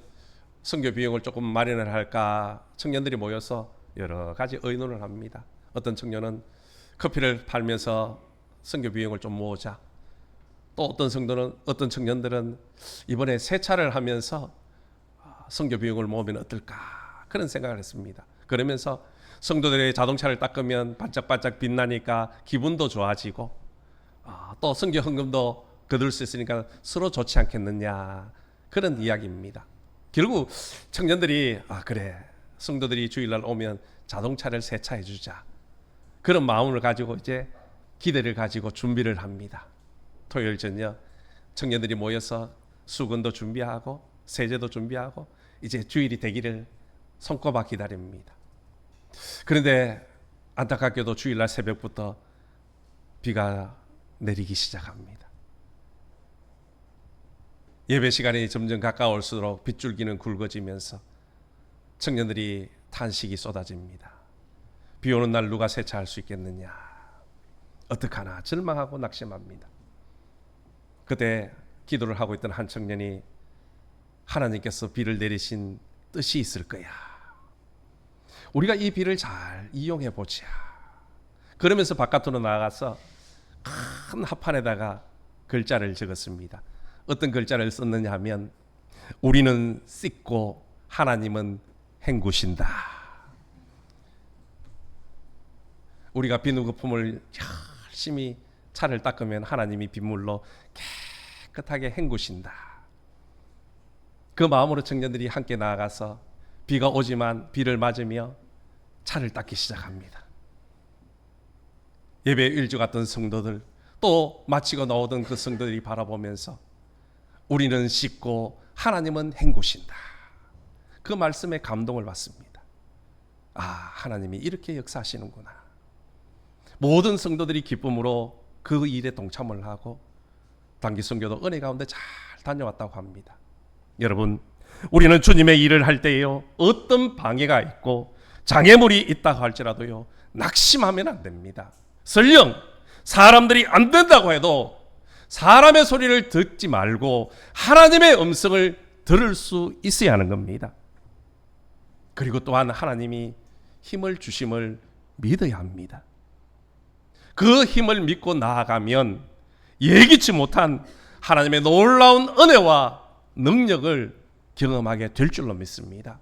선교 비용을 조금 마련을 할까, 청년들이 모여서 여러 가지 의논을 합니다. 어떤 청년은 커피를 팔면서 선교 비용을 좀 모으자. 또 어떤 청년들은 이번에 세차를 하면서 선교 비용을 모으면 어떨까, 그런 생각을 했습니다. 그러면서 성도들의 자동차를 닦으면 반짝반짝 빛나니까 기분도 좋아지고, 또 선교 헌금도 거둘 수 있으니까 서로 좋지 않겠느냐, 그런 이야기입니다. 결국 청년들이 그래, 성도들이 주일날 오면 자동차를 세차해 주자, 그런 마음을 가지고 이제 기대를 가지고 준비를 합니다. 토요일 저녁 청년들이 모여서 수건도 준비하고 세제도 준비하고 이제 주일이 되기를 손꼽아 기다립니다. 그런데 안타깝게도 주일날 새벽부터 비가 내리기 시작합니다. 예배 시간이 점점 가까울수록 빗줄기는 굵어지면서 청년들이 탄식이 쏟아집니다. 비 오는 날 누가 세차할 수 있겠느냐, 어떡하나 절망하고 낙심합니다. 그때 기도를 하고 있던 한 청년이 하나님께서 비를 내리신 뜻이 있을 거야, 우리가 이 비를 잘 이용해 보자, 그러면서 바깥으로 나가서 큰 합판에다가 글자를 적었습니다. 어떤 글자를 썼느냐 하면, 우리는 씻고 하나님은 헹구신다. 우리가 비누거품을 열심히 차를 닦으면 하나님이 빗물로 깨끗하게 헹구신다. 그 마음으로 청년들이 함께 나아가서 비가 오지만 비를 맞으며 차를 닦기 시작합니다. 예배 일주 갔던 성도들, 또 마치고 나오던 그 성도들이 바라보면서 우리는 씻고 하나님은 헹구신다. 그 말씀에 감동을 받습니다. 아, 하나님이 이렇게 역사하시는구나. 모든 성도들이 기쁨으로 그 일에 동참을 하고 단기 선교도 은혜 가운데 잘 다녀왔다고 합니다. 여러분, 우리는 주님의 일을 할 때요, 어떤 방해가 있고 장애물이 있다고 할지라도요, 낙심하면 안 됩니다. 설령 사람들이 안 된다고 해도 사람의 소리를 듣지 말고 하나님의 음성을 들을 수 있어야 하는 겁니다. 그리고 또한 하나님이 힘을 주심을 믿어야 합니다. 그 힘을 믿고 나아가면 예기치 못한 하나님의 놀라운 은혜와 능력을 경험하게 될 줄로 믿습니다.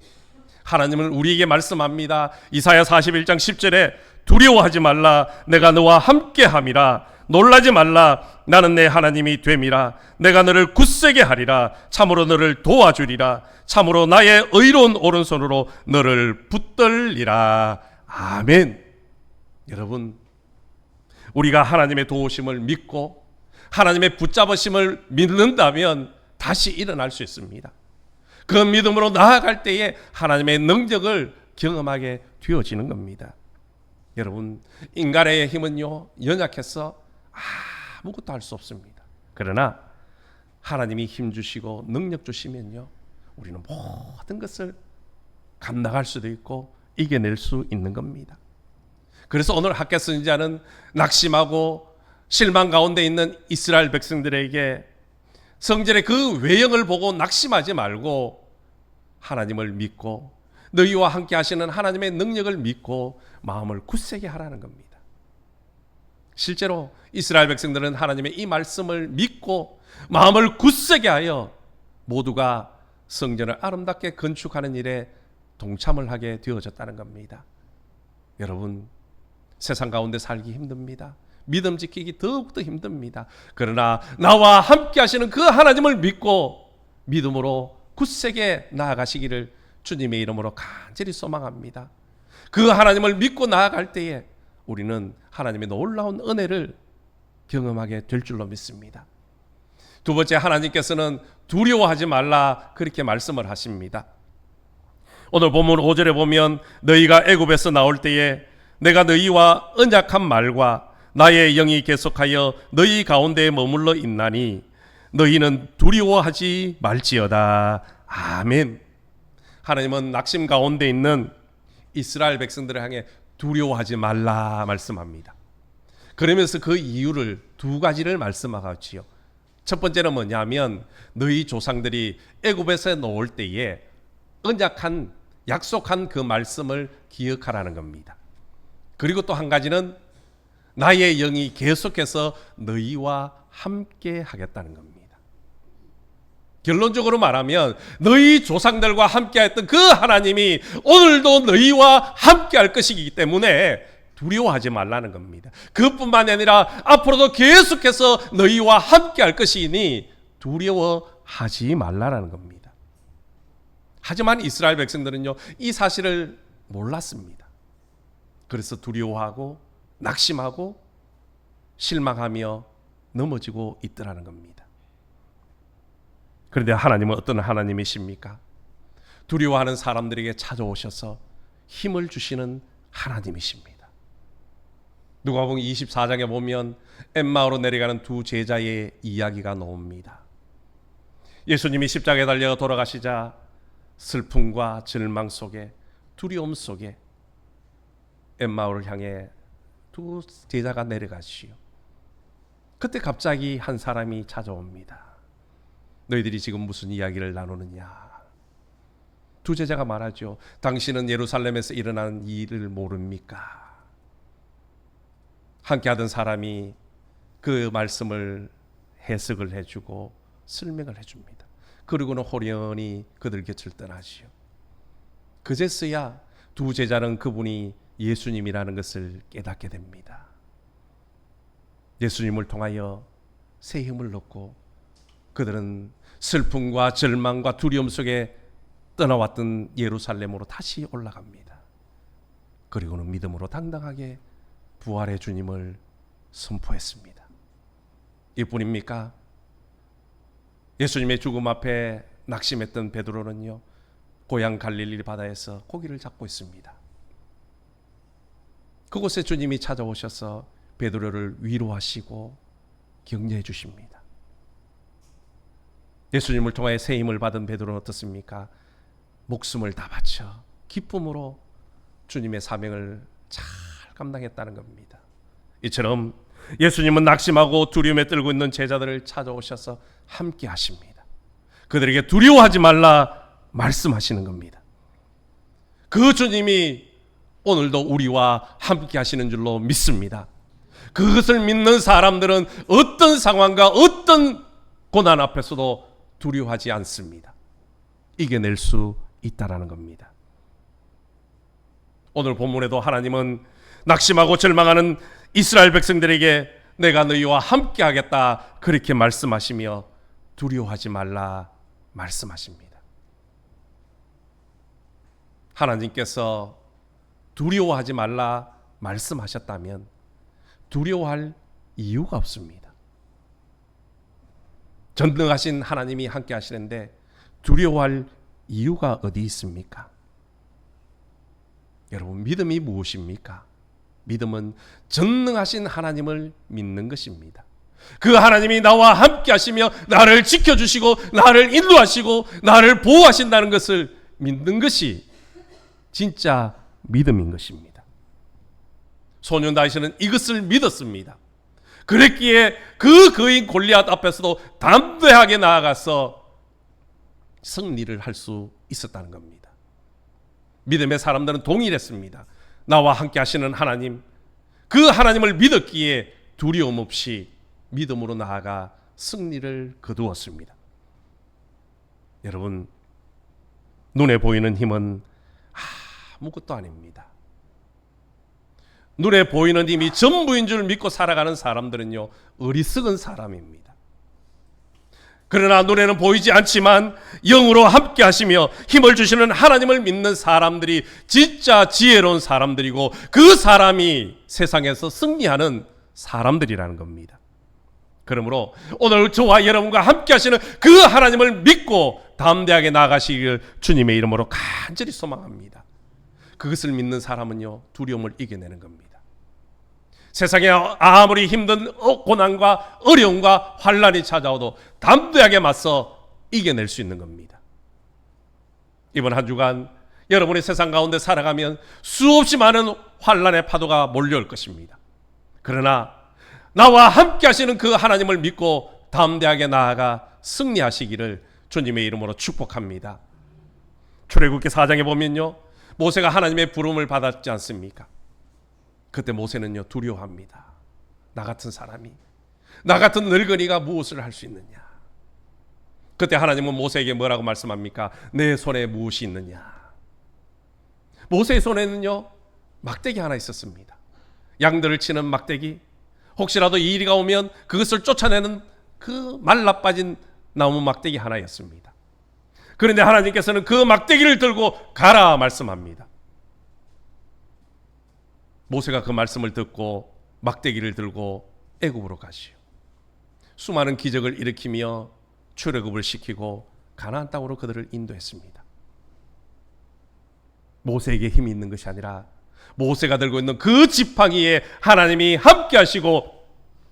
하나님은 우리에게 말씀합니다. 이사야 41장 10절에 두려워하지 말라, 내가 너와 함께함이라. 놀라지 말라, 나는 내 하나님이 됨이라. 내가 너를 굳세게 하리라. 참으로 너를 도와주리라. 참으로 나의 의로운 오른손으로 너를 붙들리라. 아멘. 여러분, 우리가 하나님의 도우심을 믿고 하나님의 붙잡으심을 믿는다면 다시 일어날 수 있습니다. 그 믿음으로 나아갈 때에 하나님의 능력을 경험하게 되어지는 겁니다. 여러분, 인간의 힘은요, 연약해서 아무것도 할 수 없습니다. 그러나 하나님이 힘 주시고 능력 주시면요, 우리는 모든 것을 감당할 수도 있고 이겨낼 수 있는 겁니다. 그래서 오늘 학교 선지자는 낙심하고 실망 가운데 있는 이스라엘 백성들에게 성전의 그 외형을 보고 낙심하지 말고 하나님을 믿고 너희와 함께 하시는 하나님의 능력을 믿고 마음을 굳세게 하라는 겁니다. 실제로 이스라엘 백성들은 하나님의 이 말씀을 믿고 마음을 굳세게 하여 모두가 성전을 아름답게 건축하는 일에 동참을 하게 되어졌다는 겁니다. 여러분, 세상 가운데 살기 힘듭니다. 믿음 지키기 더욱더 힘듭니다. 그러나 나와 함께 하시는 그 하나님을 믿고 믿음으로 굳세게 나아가시기를 주님의 이름으로 간절히 소망합니다. 그 하나님을 믿고 나아갈 때에 우리는 하나님의 놀라운 은혜를 경험하게 될 줄로 믿습니다. 두 번째, 하나님께서는 두려워하지 말라 그렇게 말씀을 하십니다. 오늘 본문 5절에 보면 너희가 애굽에서 나올 때에 내가 너희와 언약한 말과 나의 영이 계속하여 너희 가운데에 머물러 있나니 너희는 두려워하지 말지어다. 아멘. 하나님은 낙심 가운데 있는 이스라엘 백성들을 향해 두려워하지 말라 말씀합니다. 그러면서 그 이유를 두 가지를 말씀하지요. 첫 번째는 뭐냐면 너희 조상들이 애굽에서 나올 때에 언약한 약속한 그 말씀을 기억하라는 겁니다. 그리고 또 한 가지는 나의 영이 계속해서 너희와 함께 하겠다는 겁니다. 결론적으로 말하면 너희 조상들과 함께 했던 그 하나님이 오늘도 너희와 함께 할 것이기 때문에 두려워하지 말라는 겁니다. 그뿐만 아니라 앞으로도 계속해서 너희와 함께 할 것이니 두려워하지 말라는 겁니다. 하지만 이스라엘 백성들은요, 이 사실을 몰랐습니다. 그래서 두려워하고 낙심하고 실망하며 넘어지고 있더라는 겁니다. 그런데 하나님은 어떤 하나님이십니까? 두려워하는 사람들에게 찾아오셔서 힘을 주시는 하나님이십니다. 누가복음 24장에 보면 엠마오로 내려가는 두 제자의 이야기가 나옵니다. 예수님이 십자가에 달려 돌아가시자 슬픔과 절망 속에, 두려움 속에 엠마오를 향해 두 제자가 내려가시오. 그때 갑자기 한 사람이 찾아옵니다. 너희들이 지금 무슨 이야기를 나누느냐? 두 제자가 말하죠. 당신은 예루살렘에서 일어난 일을 모릅니까? 함께 하던 사람이 그 말씀을 해석을 해주고 설명을 해줍니다. 그리고는 호련히 그들 곁을 떠나시오. 그제서야 두 제자는 그분이 예수님이라는 것을 깨닫게 됩니다. 예수님을 통하여 새 힘을 얻고 그들은 슬픔과 절망과 두려움 속에 떠나왔던 예루살렘으로 다시 올라갑니다. 그리고는 믿음으로 당당하게 부활의 주님을 선포했습니다. 이뿐입니까? 예수님의 죽음 앞에 낙심했던 베드로는요, 고향 갈릴리 바다에서 고기를 잡고 있습니다. 그곳에 주님이 찾아오셔서 베드로를 위로하시고 격려해 주십니다. 예수님을 통하여 새 힘을 받은 베드로는 어떻습니까? 목숨을 다 바쳐 기쁨으로 주님의 사명을 잘 감당했다는 겁니다. 이처럼 예수님은 낙심하고 두려움에 떨고 있는 제자들을 찾아오셔서 함께 하십니다. 그들에게 두려워하지 말라 말씀하시는 겁니다. 그 주님이 오늘도 우리와 함께 하시는 줄로 믿습니다. 그것을 믿는 사람들은 어떤 상황과 어떤 고난 앞에서도 두려워하지 않습니다. 이겨낼 수 있다라는 겁니다. 오늘 본문에도 하나님은 낙심하고 절망하는 이스라엘 백성들에게 내가 너희와 함께 하겠다 그렇게 말씀하시며 두려워하지 말라 말씀하십니다. 하나님께서 두려워하지 말라 말씀하셨다면 두려워할 이유가 없습니다. 전능하신 하나님이 함께 하시는데 두려워할 이유가 어디 있습니까? 여러분, 믿음이 무엇입니까? 믿음은 전능하신 하나님을 믿는 것입니다. 그 하나님이 나와 함께 하시며 나를 지켜주시고 나를 인도하시고 나를 보호하신다는 것을 믿는 것이 진짜 믿음인 것입니다. 소년 다윗은 이것을 믿었습니다. 그랬기에 그 거인 골리앗 앞에서도 담대하게 나아가서 승리를 할 수 있었다는 겁니다. 믿음의 사람들은 동일했습니다. 나와 함께 하시는 하나님, 그 하나님을 믿었기에 두려움 없이 믿음으로 나아가 승리를 거두었습니다. 여러분, 눈에 보이는 힘은 아무것도 아닙니다. 눈에 보이는 힘이 전부인 줄 믿고 살아가는 사람들은요, 어리석은 사람입니다. 그러나 눈에는 보이지 않지만 영으로 함께 하시며 힘을 주시는 하나님을 믿는 사람들이 진짜 지혜로운 사람들이고 그 사람이 세상에서 승리하는 사람들이라는 겁니다. 그러므로 오늘 저와 여러분과 함께 하시는 그 하나님을 믿고 담대하게 나아가시길 주님의 이름으로 간절히 소망합니다. 그것을 믿는 사람은요, 두려움을 이겨내는 겁니다. 세상에 아무리 힘든 고난과 어려움과 환난이 찾아와도 담대하게 맞서 이겨낼 수 있는 겁니다. 이번 한 주간 여러분이 세상 가운데 살아가면 수없이 많은 환난의 파도가 몰려올 것입니다. 그러나 나와 함께 하시는 그 하나님을 믿고 담대하게 나아가 승리하시기를 주님의 이름으로 축복합니다. 출애굽기 4장에 보면요, 모세가 하나님의 부름을 받았지 않습니까? 그때 모세는요, 두려워합니다. 나 같은 사람이, 나 같은 늙은이가 무엇을 할 수 있느냐. 그때 하나님은 모세에게 뭐라고 말씀합니까? 내 손에 무엇이 있느냐. 모세의 손에는요, 막대기 하나 있었습니다. 양들을 치는 막대기, 혹시라도 이 일이가 오면 그것을 쫓아내는 그 말라빠진 나무 막대기 하나였습니다. 그런데 하나님께서는 그 막대기를 들고 가라 말씀합니다. 모세가 그 말씀을 듣고 막대기를 들고 애굽으로 가시오. 수많은 기적을 일으키며 출애굽을 시키고 가나안 땅으로 그들을 인도했습니다. 모세에게 힘이 있는 것이 아니라 모세가 들고 있는 그 지팡이에 하나님이 함께 하시고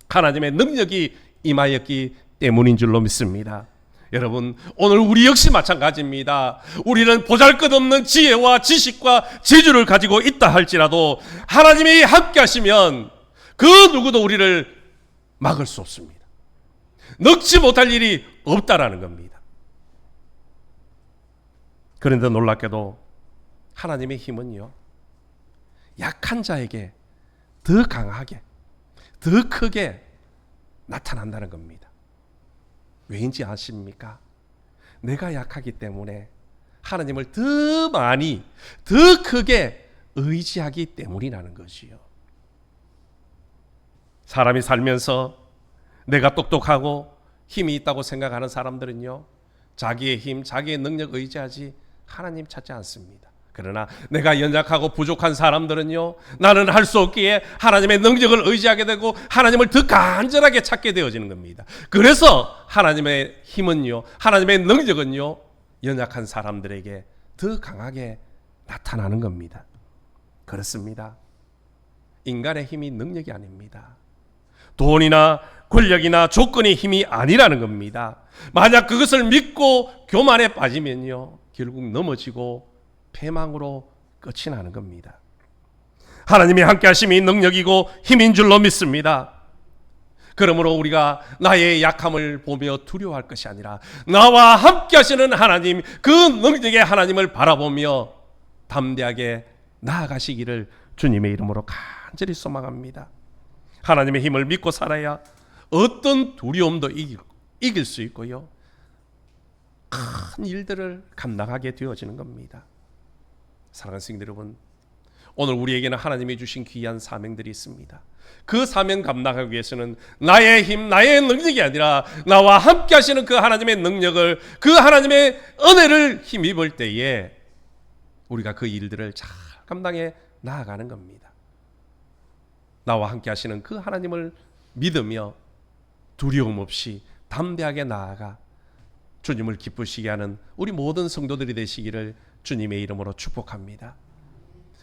하나님의 능력이 임하였기 때문인 줄로 믿습니다. 여러분, 오늘 우리 역시 마찬가지입니다. 우리는 보잘것없는 지혜와 지식과 재주를 가지고 있다 할지라도 하나님이 함께 하시면 그 누구도 우리를 막을 수 없습니다. 넉지 못할 일이 없다라는 겁니다. 그런데 놀랍게도 하나님의 힘은요, 약한 자에게 더 강하게, 더 크게 나타난다는 겁니다. 왜인지 아십니까? 내가 약하기 때문에 하나님을 더 많이, 더 크게 의지하기 때문이라는 것이요. 사람이 살면서 내가 똑똑하고 힘이 있다고 생각하는 사람들은요, 자기의 힘, 자기의 능력 의지하지 하나님 찾지 않습니다. 그러나 내가 연약하고 부족한 사람들은요, 나는 할 수 없기에 하나님의 능력을 의지하게 되고 하나님을 더 간절하게 찾게 되어지는 겁니다. 그래서 하나님의 힘은요, 하나님의 능력은요, 연약한 사람들에게 더 강하게 나타나는 겁니다. 그렇습니다. 인간의 힘이 능력이 아닙니다. 돈이나 권력이나 조건의 힘이 아니라는 겁니다. 만약 그것을 믿고 교만에 빠지면요, 결국 넘어지고 패망으로 끝이 나는 겁니다. 하나님이 함께 하심이 능력이고 힘인 줄로 믿습니다. 그러므로 우리가 나의 약함을 보며 두려워할 것이 아니라 나와 함께 하시는 하나님, 그 능력의 하나님을 바라보며 담대하게 나아가시기를 주님의 이름으로 간절히 소망합니다. 하나님의 힘을 믿고 살아야 어떤 두려움도 이길 수 있고요, 큰 일들을 감당하게 되어지는 겁니다. 사랑하는 성도 여러분, 오늘 우리에게는 하나님이 주신 귀한 사명들이 있습니다. 그 사명 감당하기 위해서는 나의 힘, 나의 능력이 아니라 나와 함께 하시는 그 하나님의 능력을, 그 하나님의 은혜를 힘입을 때에 우리가 그 일들을 잘 감당해 나아가는 겁니다. 나와 함께 하시는 그 하나님을 믿으며 두려움 없이 담대하게 나아가 주님을 기쁘시게 하는 우리 모든 성도들이 되시기를 주님의 이름으로 축복합니다.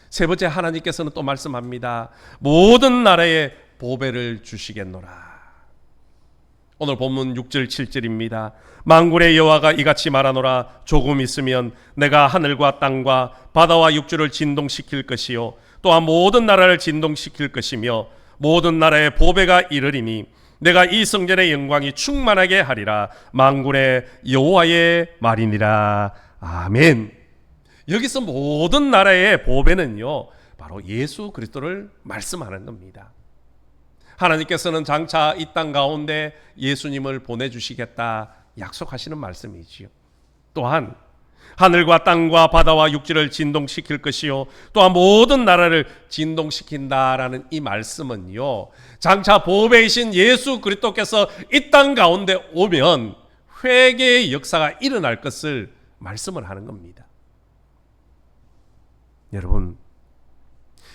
세 번째, 하나님께서는 또 말씀합니다. 모든 나라에 보배를 주시겠노라. 오늘 본문 6절 7절입니다. 만군의 여호와가 이같이 말하노라. 조금 있으면 내가 하늘과 땅과 바다와 육지를 진동시킬 것이요 또한 모든 나라를 진동시킬 것이며 모든 나라의 보배가 이르리니 내가 이 성전의 영광이 충만하게 하리라. 만군의 여호와의 말이니라. 아멘. 여기서 모든 나라의 보배는요, 바로 예수 그리스도를 말씀하는 겁니다. 하나님께서는 장차 이 땅 가운데 예수님을 보내주시겠다 약속하시는 말씀이지요. 또한 하늘과 땅과 바다와 육지를 진동시킬 것이요 또한 모든 나라를 진동시킨다라는 이 말씀은요, 장차 보배이신 예수 그리스도께서 이 땅 가운데 오면 회개의 역사가 일어날 것을 말씀을 하는 겁니다. 여러분,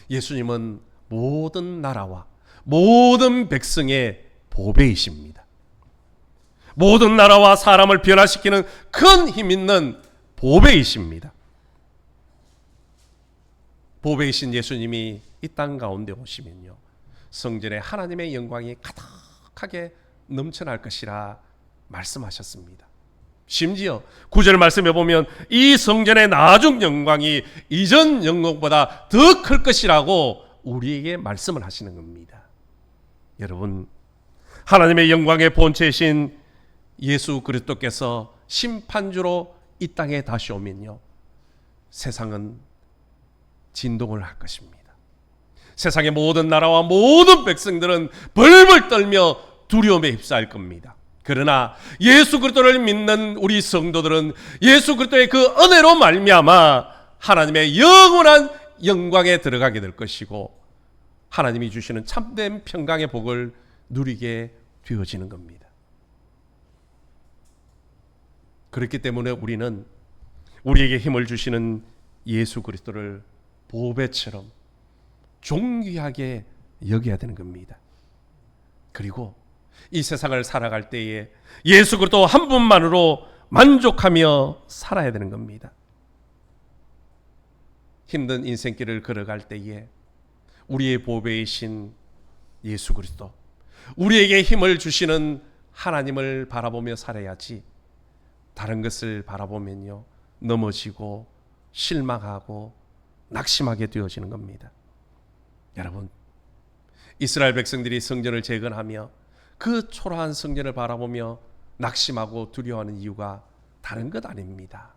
예수님은 모든 나라와 모든 백성의 보배이십니다. 모든 나라와 사람을 변화시키는 큰 힘 있는 보배이십니다. 보배이신 예수님이 이 땅 가운데 오시면요, 성전에 하나님의 영광이 가득하게 넘쳐날 것이라 말씀하셨습니다. 심지어 9절 말씀해 보면 이 성전의 나중 영광이 이전 영광보다 더 클 것이라고 우리에게 말씀을 하시는 겁니다. 여러분, 하나님의 영광의 본체이신 예수 그리스도께서 심판주로 이 땅에 다시 오면요, 세상은 진동을 할 것입니다. 세상의 모든 나라와 모든 백성들은 벌벌 떨며 두려움에 휩싸일 겁니다. 그러나 예수 그리스도를 믿는 우리 성도들은 예수 그리스도의 그 은혜로 말미암아 하나님의 영원한 영광에 들어가게 될 것이고 하나님이 주시는 참된 평강의 복을 누리게 되어지는 겁니다. 그렇기 때문에 우리는 우리에게 힘을 주시는 예수 그리스도를 보배처럼 존귀하게 여겨야 되는 겁니다. 그리고 이 세상을 살아갈 때에 예수 그리스도 한 분만으로 만족하며 살아야 되는 겁니다. 힘든 인생길을 걸어갈 때에 우리의 보배이신 예수 그리스도, 우리에게 힘을 주시는 하나님을 바라보며 살아야지 다른 것을 바라보면요, 넘어지고 실망하고 낙심하게 되어지는 겁니다. 여러분, 이스라엘 백성들이 성전을 재건하며 그 초라한 성전을 바라보며 낙심하고 두려워하는 이유가 다른 것 아닙니다.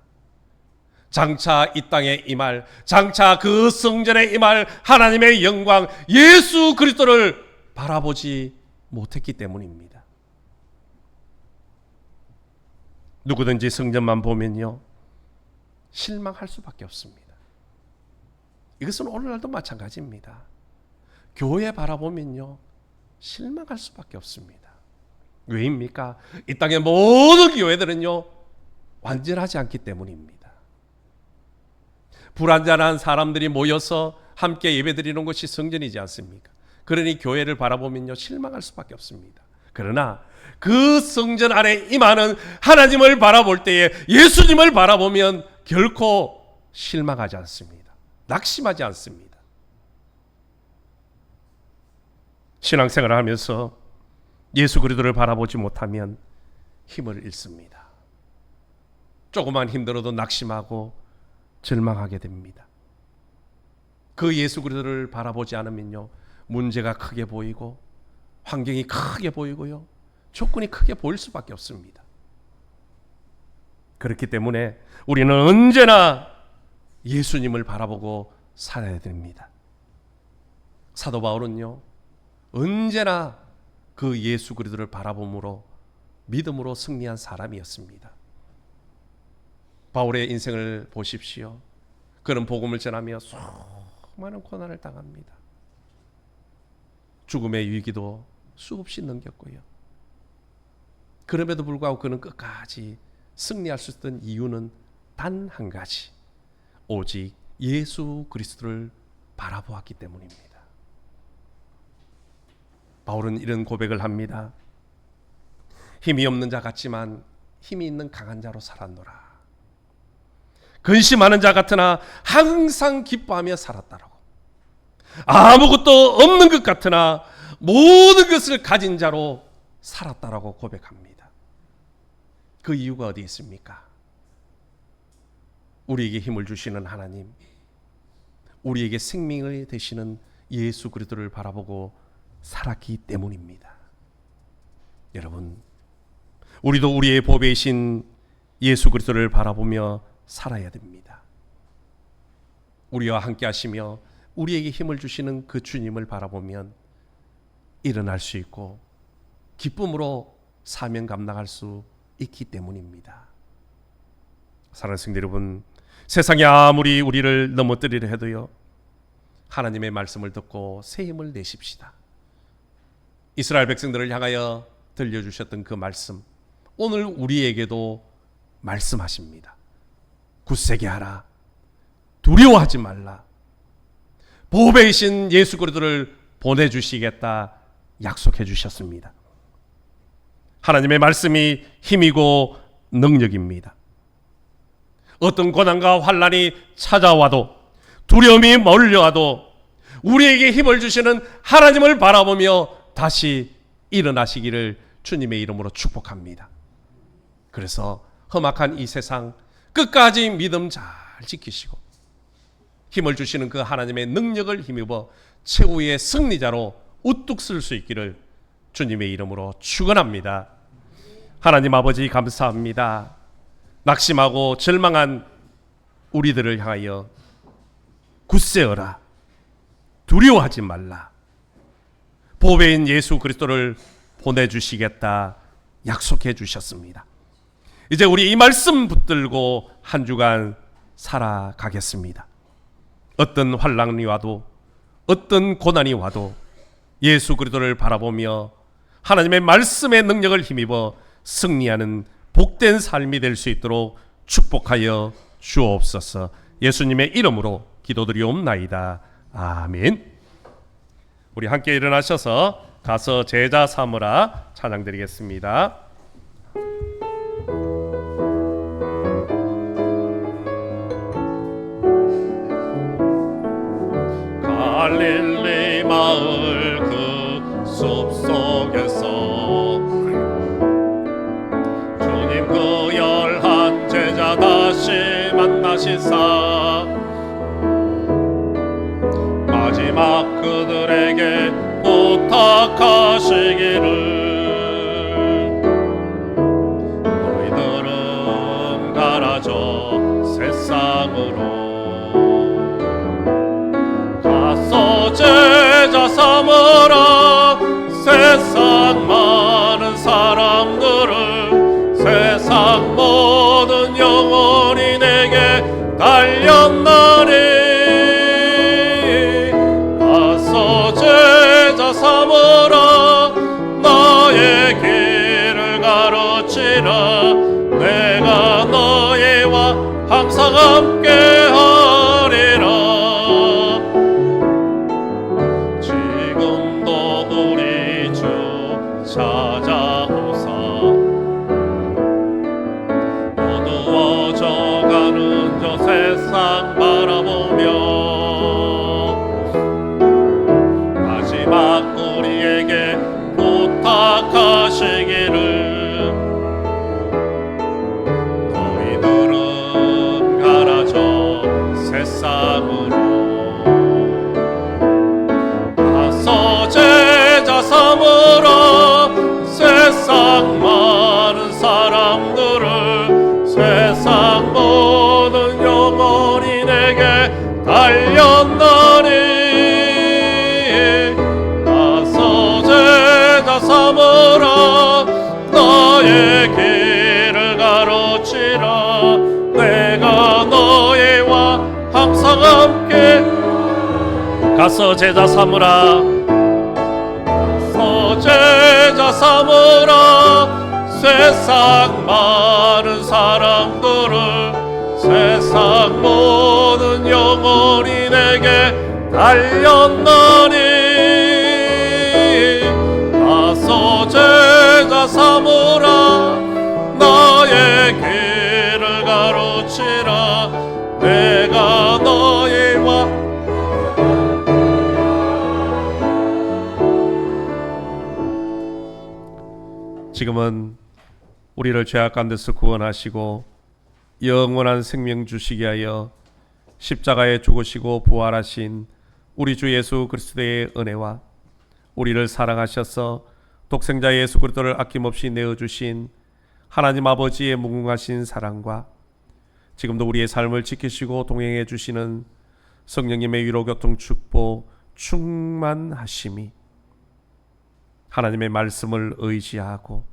장차 이 땅에 임할, 장차 그 성전에 임할 하나님의 영광 예수 그리스도를 바라보지 못했기 때문입니다. 누구든지 성전만 보면요, 실망할 수밖에 없습니다. 이것은 오늘날도 마찬가지입니다. 교회 바라보면요, 실망할 수밖에 없습니다. 왜입니까? 이 땅의 모든 교회들은요, 완전하지 않기 때문입니다. 불완전한 사람들이 모여서 함께 예배드리는 것이 성전이지 않습니까? 그러니 교회를 바라보면요 실망할 수밖에 없습니다. 그러나 그 성전 안에 임하는 하나님을 바라볼 때에 예수님을 바라보면 결코 실망하지 않습니다. 낙심하지 않습니다. 신앙생활을 하면서 예수 그리스도를 바라보지 못하면 힘을 잃습니다. 조금만 힘들어도 낙심하고 절망하게 됩니다. 그 예수 그리스도를 바라보지 않으면요 문제가 크게 보이고 환경이 크게 보이고요 조건이 크게 보일 수밖에 없습니다. 그렇기 때문에 우리는 언제나 예수님을 바라보고 살아야 됩니다. 사도 바울은요 언제나 그 예수 그리스도를 바라봄으로 믿음으로 승리한 사람이었습니다. 바울의 인생을 보십시오. 그는 복음을 전하며 수많은 고난을 당합니다. 죽음의 위기도 수없이 넘겼고요. 그럼에도 불구하고 그는 끝까지 승리할 수 있었던 이유는 단 한 가지, 오직 예수 그리스도를 바라보았기 때문입니다. 바울은 이런 고백을 합니다. 힘이 없는 자 같지만 힘이 있는 강한 자로 살았노라. 근심하는 자 같으나 항상 기뻐하며 살았다라고. 아무것도 없는 것 같으나 모든 것을 가진 자로 살았다라고 고백합니다. 그 이유가 어디 있습니까? 우리에게 힘을 주시는 하나님, 우리에게 생명을 되시는 예수 그리스도를 바라보고 살았기 때문입니다. 여러분, 우리도 우리의 보배이신 예수 그리스도를 바라보며 살아야 됩니다. 우리와 함께 하시며 우리에게 힘을 주시는 그 주님을 바라보면 일어날 수 있고 기쁨으로 사명 감당할 수 있기 때문입니다. 사랑하는 성도 여러분, 세상이 아무리 우리를 넘어뜨리려 해도요 하나님의 말씀을 듣고 새 힘을 내십시다. 이스라엘 백성들을 향하여 들려주셨던 그 말씀, 오늘 우리에게도 말씀하십니다. 굳세게 하라, 두려워하지 말라, 보배이신 예수 그리스도를 보내주시겠다 약속해 주셨습니다. 하나님의 말씀이 힘이고 능력입니다. 어떤 고난과 환난이 찾아와도, 두려움이 몰려와도 우리에게 힘을 주시는 하나님을 바라보며 다시 일어나시기를 주님의 이름으로 축복합니다. 그래서 험악한 이 세상 끝까지 믿음 잘 지키시고 힘을 주시는 그 하나님의 능력을 힘입어 최후의 승리자로 우뚝 설 수 있기를 주님의 이름으로 축원합니다. 하나님 아버지 감사합니다. 낙심하고 절망한 우리들을 향하여 굳세어라, 두려워하지 말라, 보배인 예수 그리스도를 보내주시겠다 약속해 주셨습니다. 이제 우리 이 말씀 붙들고 한 주간 살아가겠습니다. 어떤 환난이 와도, 어떤 고난이 와도 예수 그리스도를 바라보며 하나님의 말씀의 능력을 힘입어 승리하는 복된 삶이 될 수 있도록 축복하여 주옵소서. 예수님의 이름으로 기도드리옵나이다. 아멘. 우리 함께 일어나셔서 가서 제자 삼으라 찬양 드리겠습니다. 갈릴리 마을 그 숲속에서 주님 그 11 제자 다시 만나시사 마지막 그들에게 부탁하시기를 너희들은 가라져 세상으로 가서 제자 삼으라. 세상 많은 사람들을 세상 모든 영혼이 내게 달렸나니 가서 제자 삼으라. 나의 길을 가르치라. 내가 너희와 항상 함께하라. 가서 제자 삼으라. 가서 제자 삼으라. 세상 많은 사람들을 세상 모든 영혼이 내게 달렸나니 가서 제자 삼으라. 나의 길을 가르치라. 내가 너희와 지금은 우리를 죄악 가운데서 구원하시고 영원한 생명 주시게 하여 십자가에 죽으시고 부활하신 우리 주 예수 그리스도의 은혜와 우리를 사랑하셔서 독생자 예수 그리스도를 아낌없이 내어주신 하나님 아버지의 무궁하신 사랑과 지금도 우리의 삶을 지키시고 동행해 주시는 성령님의 위로 교통 축복 충만하심이 하나님의 말씀을 의지하고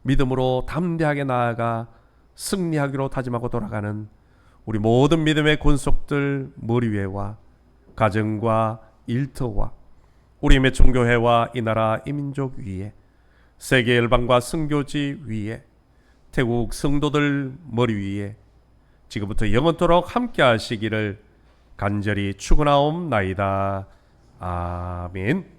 믿음으로 담대하게 나아가 승리하기로 다짐하고 돌아가는 우리 모든 믿음의 권속들 머리 위에와 가정과 일터와 우리 매총교회와 이 나라 이 민족 위에 세계 열방과 선교지 위에 태국 성도들 머리 위에 지금부터 영원토록 함께 하시기를 간절히 축원하옵나이다. 아멘.